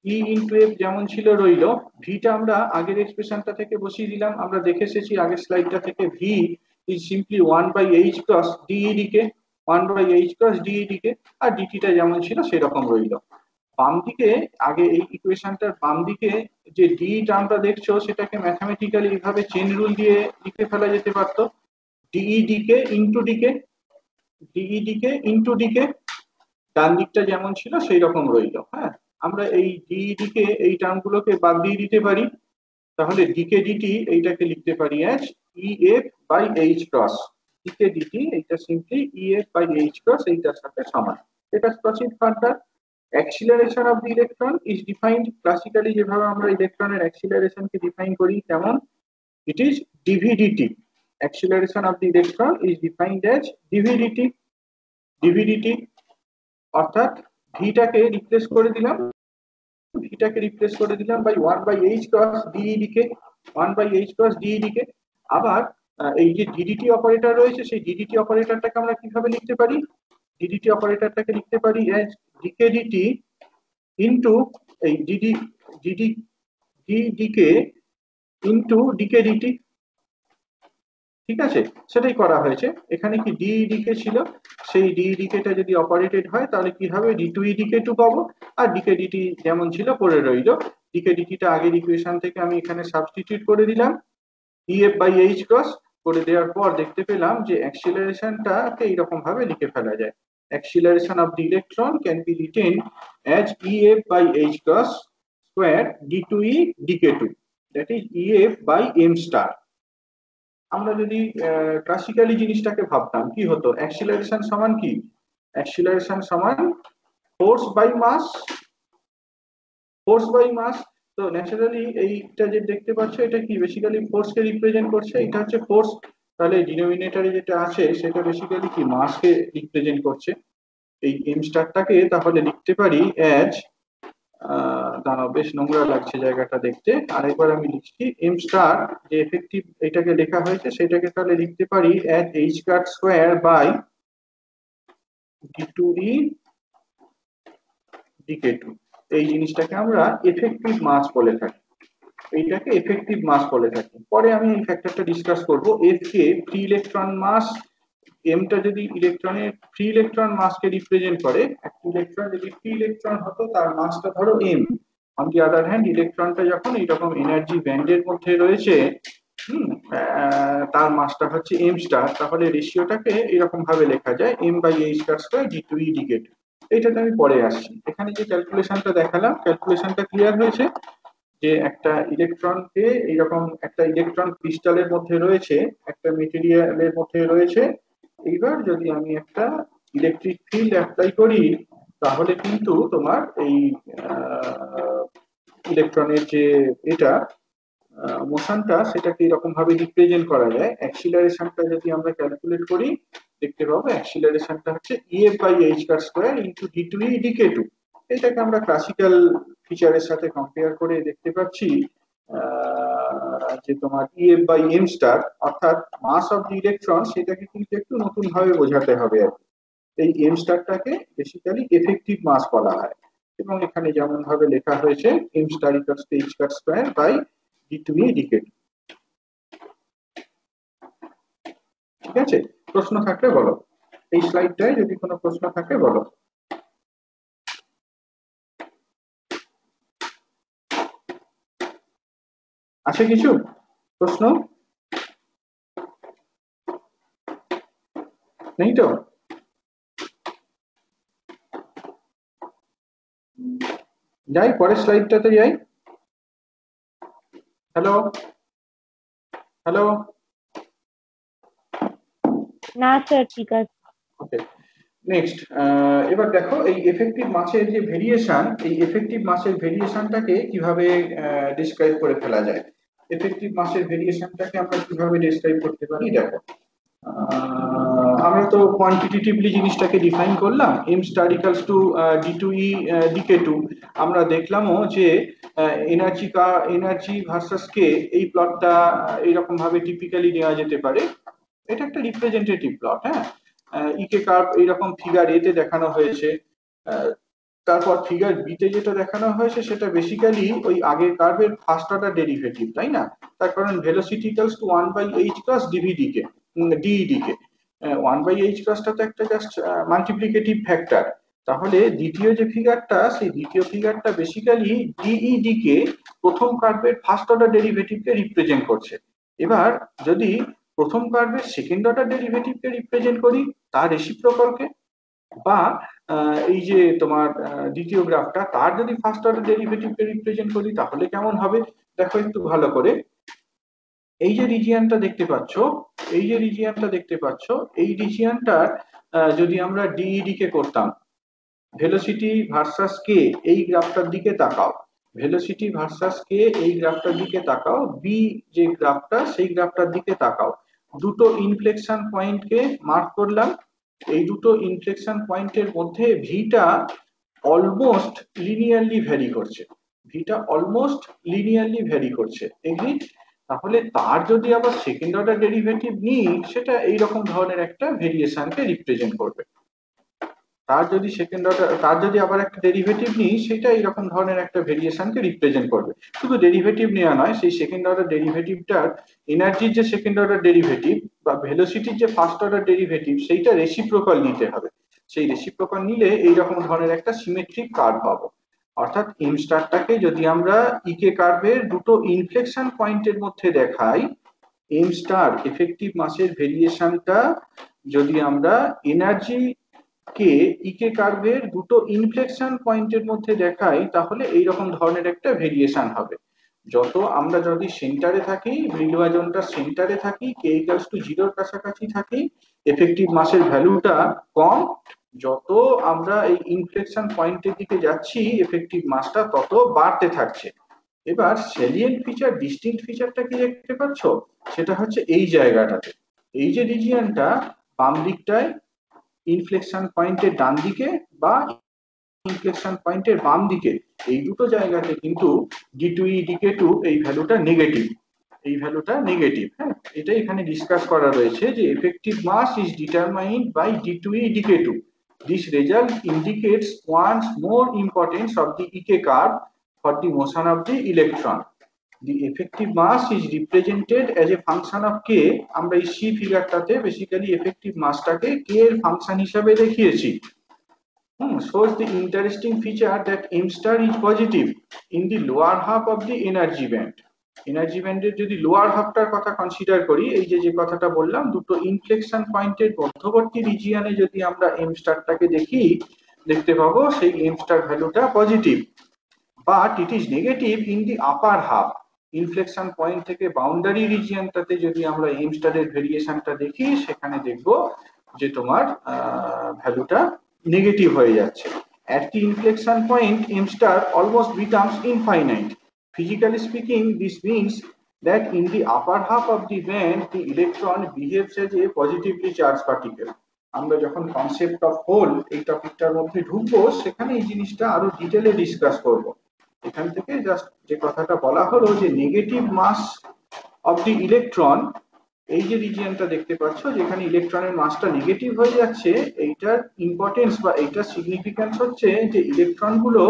ই ইন্টু এফ যেমন ছিল রইলো, ভিটা আমরা আগের এক্সপ্রেশনটা থেকে বসিয়ে দিলাম। আমরা দেখে এসেছি আগের স্লাইডটা থেকে, V is simply 1/h cross D E D K, 1/h cross D E D K, আর ডিটিটা যেমন ছিল সেরকম রইলো। বাম দিকে আগে এই ইকুয়েশনটার বাম দিকে যে ডি টার্মটা দেখছো, সেটাকে ম্যাথমেটিক্যালি এইভাবে চেন রুল দিয়ে লিখে ফেলা যেতে পারতো, ডিইডি কে ইন্টু ডিকে, ডিইডি কে ইন্টু ডিকে। ডান দিকটা যেমন ছিল সেই রকম রইলো। হ্যাঁ, আমরা এই ডিইডি কে এই টার্মগুলোকে বাদ দিয়ে দিতে পারি। তাহলে ডিকে ডিটি এইটাকে লিখতে পারি as E F by H cross, D K D T এইটা simply E F by H cross এইটার সাথে সমান। এটা proceed further. Acceleration of the electron is defined classically, যেভাবে আমরা ইলেকট্রনের অ্যাক্সিলারেশনকে ডিফাইন করি, তেমন it is dvdt. Acceleration of the electron is defined as dvdt. dvdt অর্থাৎ ভিটাকে রিপ্লেস করে দিলাম, ভিটাকে রিপ্লেস করে দিলাম by 1/h cross D E D K, 1/h cross D E D কে। আবার এই যে ডিডিটি অপারেটর রয়েছে, সেই ডিডিটি অপারেটরটাকে আমরা কিভাবে লিখতে পারি, ডিডিটি অপারেটরটাকে লিখতে পারি অ্যাজ ডিকে ডিটি ইনটু এই D D D D D D K into D K D T. ঠিক আছে, সেটাই করা হয়েছে। এখানে কি ডিইডিকে ছিল, সেই ডিইডিকেটা যদি অপারেটেড হয় তাহলে কি হবে, ডি2ইডিকে2 পাবো, আর ডিকে ডিটি যেমন ছিল পড়ে রইল। ডিকে ডিটিটা আগের ইকুয়েশন থেকে আমি এখানে সাবস্টিটিউট করে দিলাম, ইএফ বাই এইচ ক্রস করে দেওয়ার পর দেখতে পেলাম যে অ্যাক্সিলারেশনটাকে এইরকম ভাবে লিখে ফেলা যায়। Acceleration of the electron can be written as E F by H cross square ডি2ই ডিকে2, that is E F by M star. আমরা যদি ক্লাসিক্যালি জিনিসটাকে ভাবতাম, কি হতো, অ্যাক্সিলারেশন সমান কি, অ্যাক্সিলারেশন সমান force by mass, force by mass. তো ন্যাচারালি এইটা যে দেখতে পাচ্ছ, এটা কি বেসিক্যালি ফোর্সকে রিপ্রেজেন্ট করছে, এটা হচ্ছে ফোর্স। তাহলে ডিনোমিনেটরে যেটা আছে সেটা বেসিক্যালি কি মাসকে রিপ্রেজেন্ট করছে। এই এম স্টারটাকে তাহলে লিখতে পারি অ্যাজ, দাঁড়াও বেশ নোংরা লাগছে জায়গাটা দেখতে, আরেকবার আমি লিখছি, এম স্টার যে এফেক্টিভ এটাকে লেখা হয়েছে সেটাকে তাহলে লিখতে পারি as H cut square by ডি2ই ডিকে2। এই জিনিসটাকে আমরা এফেক্টিভ মাস বলে থাকি, এইটাকে এফেক্টিভ মাস বলে থাকি। পরে আমি এই ফ্যাক্টরটা ডিসকাস করব। এফ কে ফ্রি ইলেকট্রন মাস, এমটা যদি ইলেকট্রনের ফ্রি ইলেকট্রন মাসকে রিপ্রেজেন্ট করে, একটা ইলেকট্রন যদি ফ্রি ইলেকট্রন হতো তার মাসটা ধরো M. On the other hand ইলেকট্রনটা যখন এইরকম এনার্জি ব্যান্ডের মধ্যে রয়েছে, তার মাসটা হচ্ছে এম স্টার, তাহলে রেশিওটাকে এরকম ভাবে লেখা যায় M by H star square ডি2ই ডিকে2। এইটাতে আমি পরে আসছি। এখানে যে ক্যালকুলেশনটা দেখালাম, ক্যালকুলেশনটা ক্লিয়ার হয়েছে। যে একটা ইলেকট্রনকে এইরকম একটা ইলেকট্রন ক্রিস্টালের মধ্যে রয়েছে, একটা মেটেরিয়ালের মধ্যে রয়েছে। এইবার যদি আমি একটা ইলেকট্রিক ফিল্ড অ্যাপ্লাই করি, তাহলে কিন্তু তোমার এই ইলেকট্রনের যে এটা মোশনটা, সেটাকে এরকম ভাবে রিপ্রেজেন্ট করা যায়। অ্যাক্সিলারেশনটা যদি আমরা ক্যালকুলেট করি, দেখতে পাবো অ্যাক্সিলারেশনটা হচ্ছে EF by H car square into d2e dk2। এটাকে আমরা ক্লাসিক্যাল ফিচারের সাথে কম্পেয়ার করে দেখতে পাচ্ছি যে তোমার EF বাই এম স্টার, অর্থাৎ মাস অফ দি ইলেকট্রন, সেটাকে কিন্তু একটু নতুন ভাবে বোঝাতে হবে আর কি। এই এম স্টারটাকে বেসিক্যালি এফেক্টিভ মাস বলা হয়, এবং এখানে যেমন ভাবে লেখা হয়েছে M star equals to H car square by d2e dk2। ঠিক আছে, প্রশ্ন থাকলে বলো, এই স্লাইডটায় যদি কোনো প্রশ্ন থাকে বলো। আছে কিছু প্রশ্ন? নেই তো? যাই পরের স্লাইডটাতে যাই। Hello hello. না স্যার, ঠিক আছে। ওকে, নেক্সট। এবার দেখো এই এফেক্টিভ মাসের যে ভেরিয়েশন, এই এফেক্টিভ মাসের ভেরিয়েশনটাকে কিভাবে ডিসক্রাইব করে ফেলা যায়। এফেক্টিভ মাসের ভেরিয়েশনটাকে আমরা কিভাবে ডিসক্রাইব করতে পারি, দেখো আমরা তো কোয়ান্টিটেটিভলি জিনিসটাকে ডিফাইন করলাম, M star equals two d2e dk2। আমরা দেখলামও যে এনার্জি ভার্সাস কে, এই প্লটটা এইরকম ভাবে টিপিক্যালি নেওয়া যেতে পারে। এটা একটা রিপ্রেজেন্টেটিভ প্লট, হ্যাঁ। ইকে কার্ভ এইরকম ফিগার এ তে দেখানো হয়েছে। তারপর ফিগার বি তে যেটা দেখানো হয়েছে সেটা বেসিক্যালি ওই আগের কার্ভের ফার্স্ট অর্ডার ডেরিভেটিভ, তাই না? তার কারণ velocity equals to 1/h plus DVD K ডিইডি K. 1/h প্লাসটা তো একটা জাস্ট মাল্টিপ্লিকেটিভ ফ্যাক্টর। তাহলে দ্বিতীয় যে ফিগারটা, সেই দ্বিতীয় ফিগারটা বেসিক্যালি ডিইডি কে প্রথম কার্ভের ফার্স্ট অর্ডার ডেরিভেটিভকে রিপ্রেজেন্ট করছে। এবার যদি প্রথম কার্ভের সেকেন্ড অর্ডার ডেরিভেটিভকে রিপ্রেজেন্ট করি তার রেসিপ্রোকালকে, বা এই যে তোমার দ্বিতীয় গ্রাফটা তার যদি ফার্স্ট অর্ডার ডেরিভেটিভকে রিপ্রেজেন্ট করি, তাহলে কেমন হবে দেখো একটু ভালো করে। এই যে রিজিয়নটা দেখতে পাচ্ছ, এই যে রিজিয়নটা দেখতে পাচ্ছ, এই রিজিয়নটার যদি আমরা ডিইডি কে করতাম, ভেলোসিটি ভার্সাস কে এই গ্রাফটার দিকে তাকাও, ভেলোসিটি ভার্সাস কে এই গ্রাফটার দিকে তাকাও, বি যে গ্রাফটা সেই গ্রাফটার দিকে তাকাও। দুটো ইনফ্লেকশন পয়েন্টকে মার্ক করলাম। এই দুটো ইনফ্লেকশন পয়েন্টের মধ্যে ভিটা অলমোস্ট লিনিয়ারলি ভ্যারি করছে, ভিটা অলমোস্ট লিনিয়ারলি ভ্যারি করছে, এগ্রি? তাহলে তার যদি আবার সেকেন্ড অর্ডার ডেরিভেটিভ নিই, সেটা এইরকম ধরনের একটা ভেরিয়েশনকে রিপ্রেজেন্ট করবে। তার যদি আবার একটা ডেরিভেটিভ নিই, সেটা এইরকম ধরনের একটা ভেরিয়েশনকে রিপ্রেজেন্ট করবে। শুধু ডেরিভেটিভ নেওয়া নয়, সেই সেকেন্ড অর্ডার ডেরিভেটিভটার এনার্জির যে সেকেন্ড অর্ডার ডেরিভেটিভ বা ভেলোসিটির যে ফার্স্ট অর্ডার ডেরিভেটিভ, সেইটা রেসিপ্রোকাল নিতে হবে। সেই রেসিপ্রোকাল নিলে এইরকম ধরনের একটা সিমেট্রিক কার্ভ পাবো। অর্থাৎ এম স্টারটাকে যদি আমরা ইকে কার্ভের দুটো ইনফ্লেকশন পয়েন্টের মধ্যে দেখাই, এম স্টার এফেক্টিভ মাসের ভেরিয়েশনটা যদি আমরা এনার্জি কে ইকে কার্ভের দুটো ইনফ্লেকশন পয়েন্টের মধ্যে দেখাই, তাহলে এইরকম ধরনের একটা ভেরিয়েশন হবে। যত আমরা যদি সেন্টারে থাকি, ব্রিলুয়া জোনটা সেন্টারে থাকি, কে ইকুয়ালস টু 0 কাছাকাছি থাকি, এফেক্টিভ মাসের ভ্যালুটা কম। যত আমরা এই ইনফ্লেকশন পয়েন্টের দিকে যাচ্ছি, এফেক্টিভ মাসটা তত বাড়তে থাকছে। এবার সেলিয়েন্ট ফিচার, ডিস্টিংক্ট ফিচারটা কি দেখতে পাচ্ছ? সেটা হচ্ছে এই জায়গাটাতে, এই যে রিজিয়নটা বাম দিকটায় ইনফ্লেকশন পয়েন্টের ডান দিকে বা ইনফ্লেকশন পয়েন্টের বাম দিকে, এই দুটো জায়গাতে কিন্তু d2e dk2 এই ভ্যালুটা নেগেটিভ, এই ভ্যালুটা নেগেটিভ। হ্যাঁ, এটা এখানে ডিসকাস করা রয়েছে যে effective mass is determined by d2e dk2. This result indicates one's more importance of the EK curve for the motion of the electron. The effective mass is represented as a function of k. আমরা এই C ফিগারটাতে basically effective মাসটাকে k এর function হিসেবে দেখিয়েছি। Shows the interesting feature that m star is positive in the lower half of the energy band. Energy ব্যান্ডের যদি lower হাফটার কথা consider করি, এই যে কথাটা বললাম, দুটো ইনফ্লেকশন পয়েন্টের মধ্যবর্তী রিজিয়নে যদি আমরা এম স্টারটাকে দেখি, দেখতে পাবো সেই এম স্টার ভ্যালুটা positive. But it is negative in the upper half. Inflection point থেকে বাউন্ডারি রিজিয়নটাতে যদি আমরা এম স্টারের ভেরিয়েশনটা দেখি, সেখানে দেখব যে তোমার ভ্যালুটা নেগেটিভ হয়ে যাচ্ছে। At the inflection point, M star almost becomes infinite. Physically speaking, this means that in the upper half of the band, the electron behaves as a positively charged particle. আমরা যখন কনসেপ্ট অফ হোল এই টপিকটার মধ্যে ঢুকবো, সেখানে এই জিনিসটা আরো ডিটেলে ডিসকাস করব। এখান থেকে জাস্ট যে কথাটা বলা হলো যে negative mass of the electron, এই যে রিজিয়নটা দেখতে পাচ্ছ যেখানে ইলেকট্রনের মাসটা নেগেটিভ হয়ে যাচ্ছে, এইটার ইম্পর্টেন্স বা এইটার সিগনিফিক্যান্স হচ্ছে যে ইলেকট্রনগুলো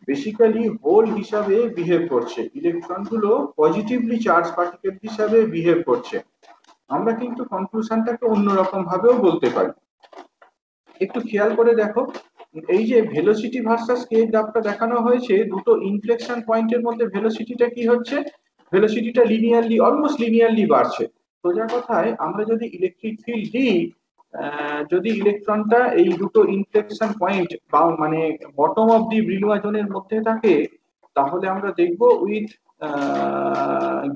বেসিক্যালি হোল হিসাবে বিহেভ করছে, ইলেকট্রনগুলো পজিটিভলি চার্জ পার্টিকেল হিসাবে বিহেভ করছে। আমরা কিন্তু কনক্লুশনটাকে অন্যরকম ভাবেও বলতে পারি। একটু খেয়াল করে দেখো, এই যে ভেলোসিটি ভার্সাস কে গ্রাফটা দেখানো হয়েছে, দুটো ইনফ্লেকশন পয়েন্টের মধ্যে ভেলোসিটিটা কি হচ্ছে, ভেলোসিটিটা লিনিয়ারলি, অলমোস্ট লিনিয়ারলি বাড়ছে। সোজা কথায় আমরা যদি ইলেকট্রিক ফিল্ড দিই, যদি ইলেকট্রনটা এই দুটো ইনফ্লেকশন পয়েন্ট বা মানে বটম অফ দি ব্রিলুয়া জোনের মধ্যে থাকে, তাহলে আমরা দেখব উইথ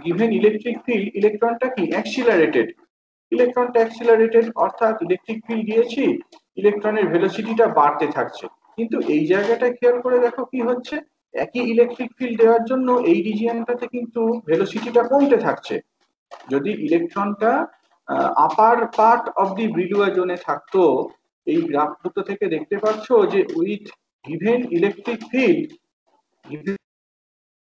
গিভেন ইলেকট্রিক ফিল্ড ইলেকট্রনটা কি অ্যাক্সিলারেটেড, ইলেকট্রনটা অ্যাক্সিলারেটেড, অর্থাৎ ইলেকট্রিক ফিল্ড দিয়েছি, ইলেকট্রনের ভেলোসিটিটা বাড়তে থাকছে। কিন্তু এই জায়গাটা খেয়াল করে দেখো কি হচ্ছে, একই ইলেকট্রিক ফিল্ড দেওয়ার জন্য এই রিজিয়নটাতে কিন্তু ভেলোসিটিটা কমতে থাকছে। যদি ইলেকট্রনটা আপার পার্ট অফ দি ব্রিলুয়া জোনে থাকতো, এই গ্রাফ দুটো থেকে দেখতে পাচ্ছ যে with given electric field,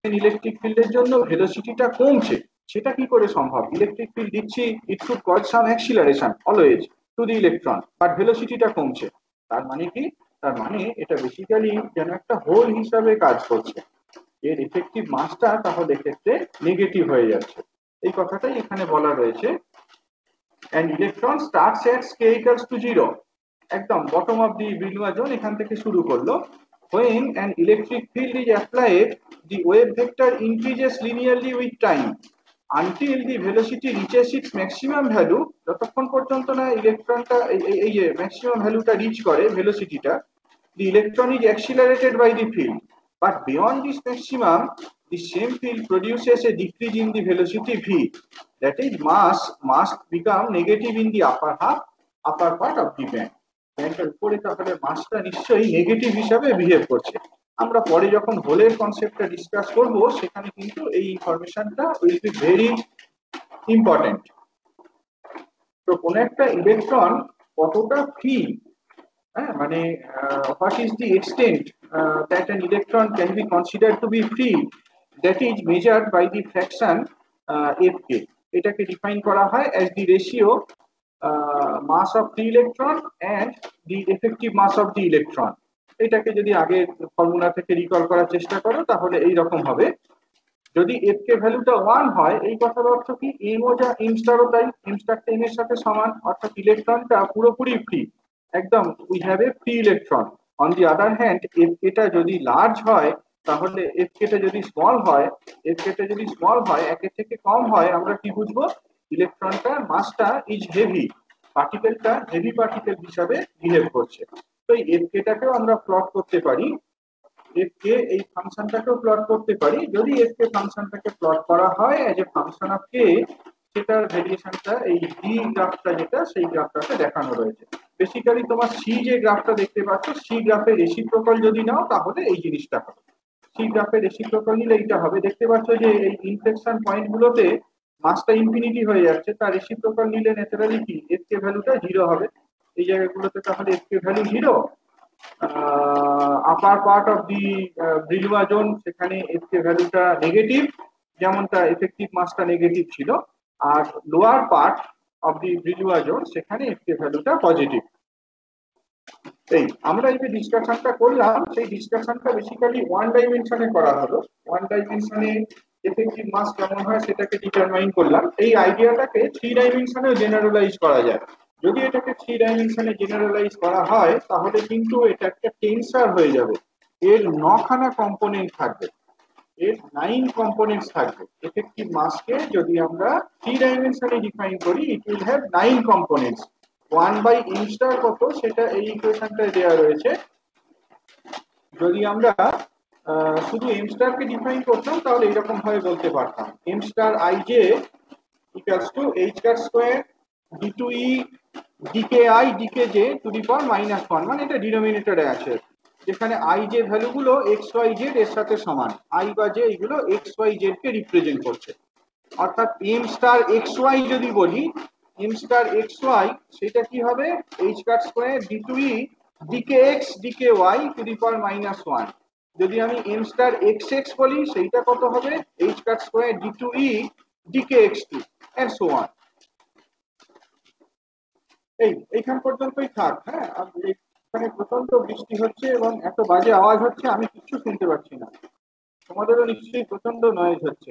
electric ফিল্ডের জন্য ভেলোসিটিটা কমছে। সেটা কি করে সম্ভব? ইলেকট্রিক ফিল্ড দিচ্ছি, it should cause some acceleration always to the electron, but ভেলোসিটিটা কমছে। তার মানে কি? তার মানে এটা বেসিক্যালি যেন একটা হোল হিসাবে কাজ করছে, এর ইফেক্টিভ মাসটা তাহলে ক্ষেত্রে নেগেটিভ হয়ে যাচ্ছে। এই কথাটাই এখানে বলা রয়েছে। and electron starts at k equals to 0, একদম bottom of the Brillouin zone এখান থেকে শুরু করলো। when an electric field is applied, the wave vector increases linearly with time until the velocity reaches its maximum value, যতক্ষণ পর্যন্ত না ইলেকট্রনটা এই যে ম্যাক্সিমাম ভ্যালুটা রিচ করে ভেলোসিটিটা, the electron is accelerated by the field, but beyond this maximum the same field produces a decrease in the velocity v, that is mass must become negative in the upper half, upper part of the band। ব্যান্ডের উপরে তাহলে মাসটা নিশ্চয়ই negative হিসাবে behave করছে। আমরা পরে যখন হোলের কনসেপ্টটা ডিসকাস করব, সেখানে কিন্তু এই ইনফরমেশনটা উইল বি ভেরি ইম্পর্টেন্ট। তো কোন একটা ইলেকট্রন কতটা ফ্রি, মানে what is the extent that an electron can be considered to be free, that is measured by the fraction fk। এটাকে ডিফাইন করা হয় as the ratio mass of the electron and the effective mass of the electron। এটাকে যদি আগে formula থেকে recall করার চেষ্টা করো, তাহলে এই রকম হবে। যদি fk ভ্যালুটা 1 হয়, এই কথার অর্থ কি m ও যা m স্টারও তাই, m স্টারটা m এর সাথে সমান, অর্থাৎ ইলেকট্রনটা পুরোপুরি ফ্রি, একদম we have a free electron. On the other hand fk-টা যদি লার্জ হয়, তাহলে fk-টা যদি স্মল হয়, fk-টা যদি স্মল হয়, একের থেকে কম হয়, আমরা কি বুঝবো? ইলেকট্রনটার মাসটা ইজ হেভি, পার্টিকেলটা হেভি পার্টিকেল হিসাবে বিহেভ করছে। তো এই fk-টাকেও আমরা প্লট করতে পারি, fk এই ফাংশনটাকেও প্লট করতে পারি। যদি fk ফাংশনটাকে প্লট করা হয় as a function of k, সেটার ভেরিয়েশনটা এই ডি গ্রাফটা যেটা, সেই গ্রাফটাতে দেখানো রয়েছে। বেসিক্যালি তোমার সি যে গ্রাফটা দেখতে পাচ্ছ, সি গ্রাফের রেসিপ্রোকাল যদি নাও, তাহলে এই জিনিসটা হবে। সি গ্রাফের রেসিপ্রোকাল নিলে এইটা হবে। দেখতে পাচ্ছ যে এই ইনফ্লেকশন পয়েন্টগুলোতে মাসটা ইনফিনিটি হয়ে যাচ্ছে, তার রেসিপ্রোকাল নিলে ন্যাচারালি কি fk ভ্যালুটা 0 হবে। এই জায়গাগুলোতে তাহলে fk value 0, upper part of the Brillouin zone, সেখানে fk ভ্যালুটা নেগেটিভ, যেমনটা এফেক্টিভ মাসটা নেগেটিভ ছিল, আর lower part of the Brillouin zone, সেখানে fk ভ্যালুটা পজিটিভ। এই আমরা এই যে ডিসকাশনটা করলাম, সেই ডিসকাশনটা বেসিক্যালি ওয়ান ডাইমেনশনে করা হলো। ওয়ান ডাইমেনশনে এফেক্টিভ মাস কেমন হয় সেটাকে ডিটারমাইন করলাম। এই আইডিয়াটাকে থ্রি ডাইমেনশনেও জেনারেলাইজ করা যায়। যদি এটাকে থ্রি ডাইমেনশনে জেনারেলাইজ করা হয়, তাহলে কিন্তু এটা একটা টেনসর হয়ে যাবে। এর 9খানা কম্পোনেন্ট থাকবে, এর 9 কম্পোনেন্টস থাকবে। এফেক্টিভ মাসকে যদি আমরা থ্রি ডাইমেনশনে ডিফাইন করি, it will have 9 components. 1/m star কত, সেটা এই ইকুয়েশনটায় দেওয়া রয়েছে। যদি আমরা শুধু এম স্টারকে ডিফাইন করতাম তাহলে এরকম ভাবে বলতে পারতাম M star I J equals to H car square D two E D K I D K J to the power -1, মানে এটা ডিনোমিনেটরে আছে, যেখানে আই জে ভ্যালুগুলো এক্স ওয়াই জেড এর সাথে সমান, আই বা জে এগুলো এক্স ওয়াই জেড কে রিপ্রেজেন্ট করছে। অর্থাৎ এম স্টার এক্স ওয়াই যদি বলি, এম স্টার এক্স ওয়াই সেটা কি হবে H car square D two E D K X D K Y to the power -1। যদি আমি এম স্টার এক্স এক্স বলি সেইটা কত হবে H car square D two E D K X two and so on. এইখান পর্যন্তই থাক। হ্যাঁ, এখানে প্রচন্ড বৃষ্টি হচ্ছে এবং এত বাজে আওয়াজ হচ্ছে আমি কিচ্ছু শুনতে পাচ্ছি না, তোমাদেরও নিশ্চয়ই প্রচন্ড নয়েজ হচ্ছে।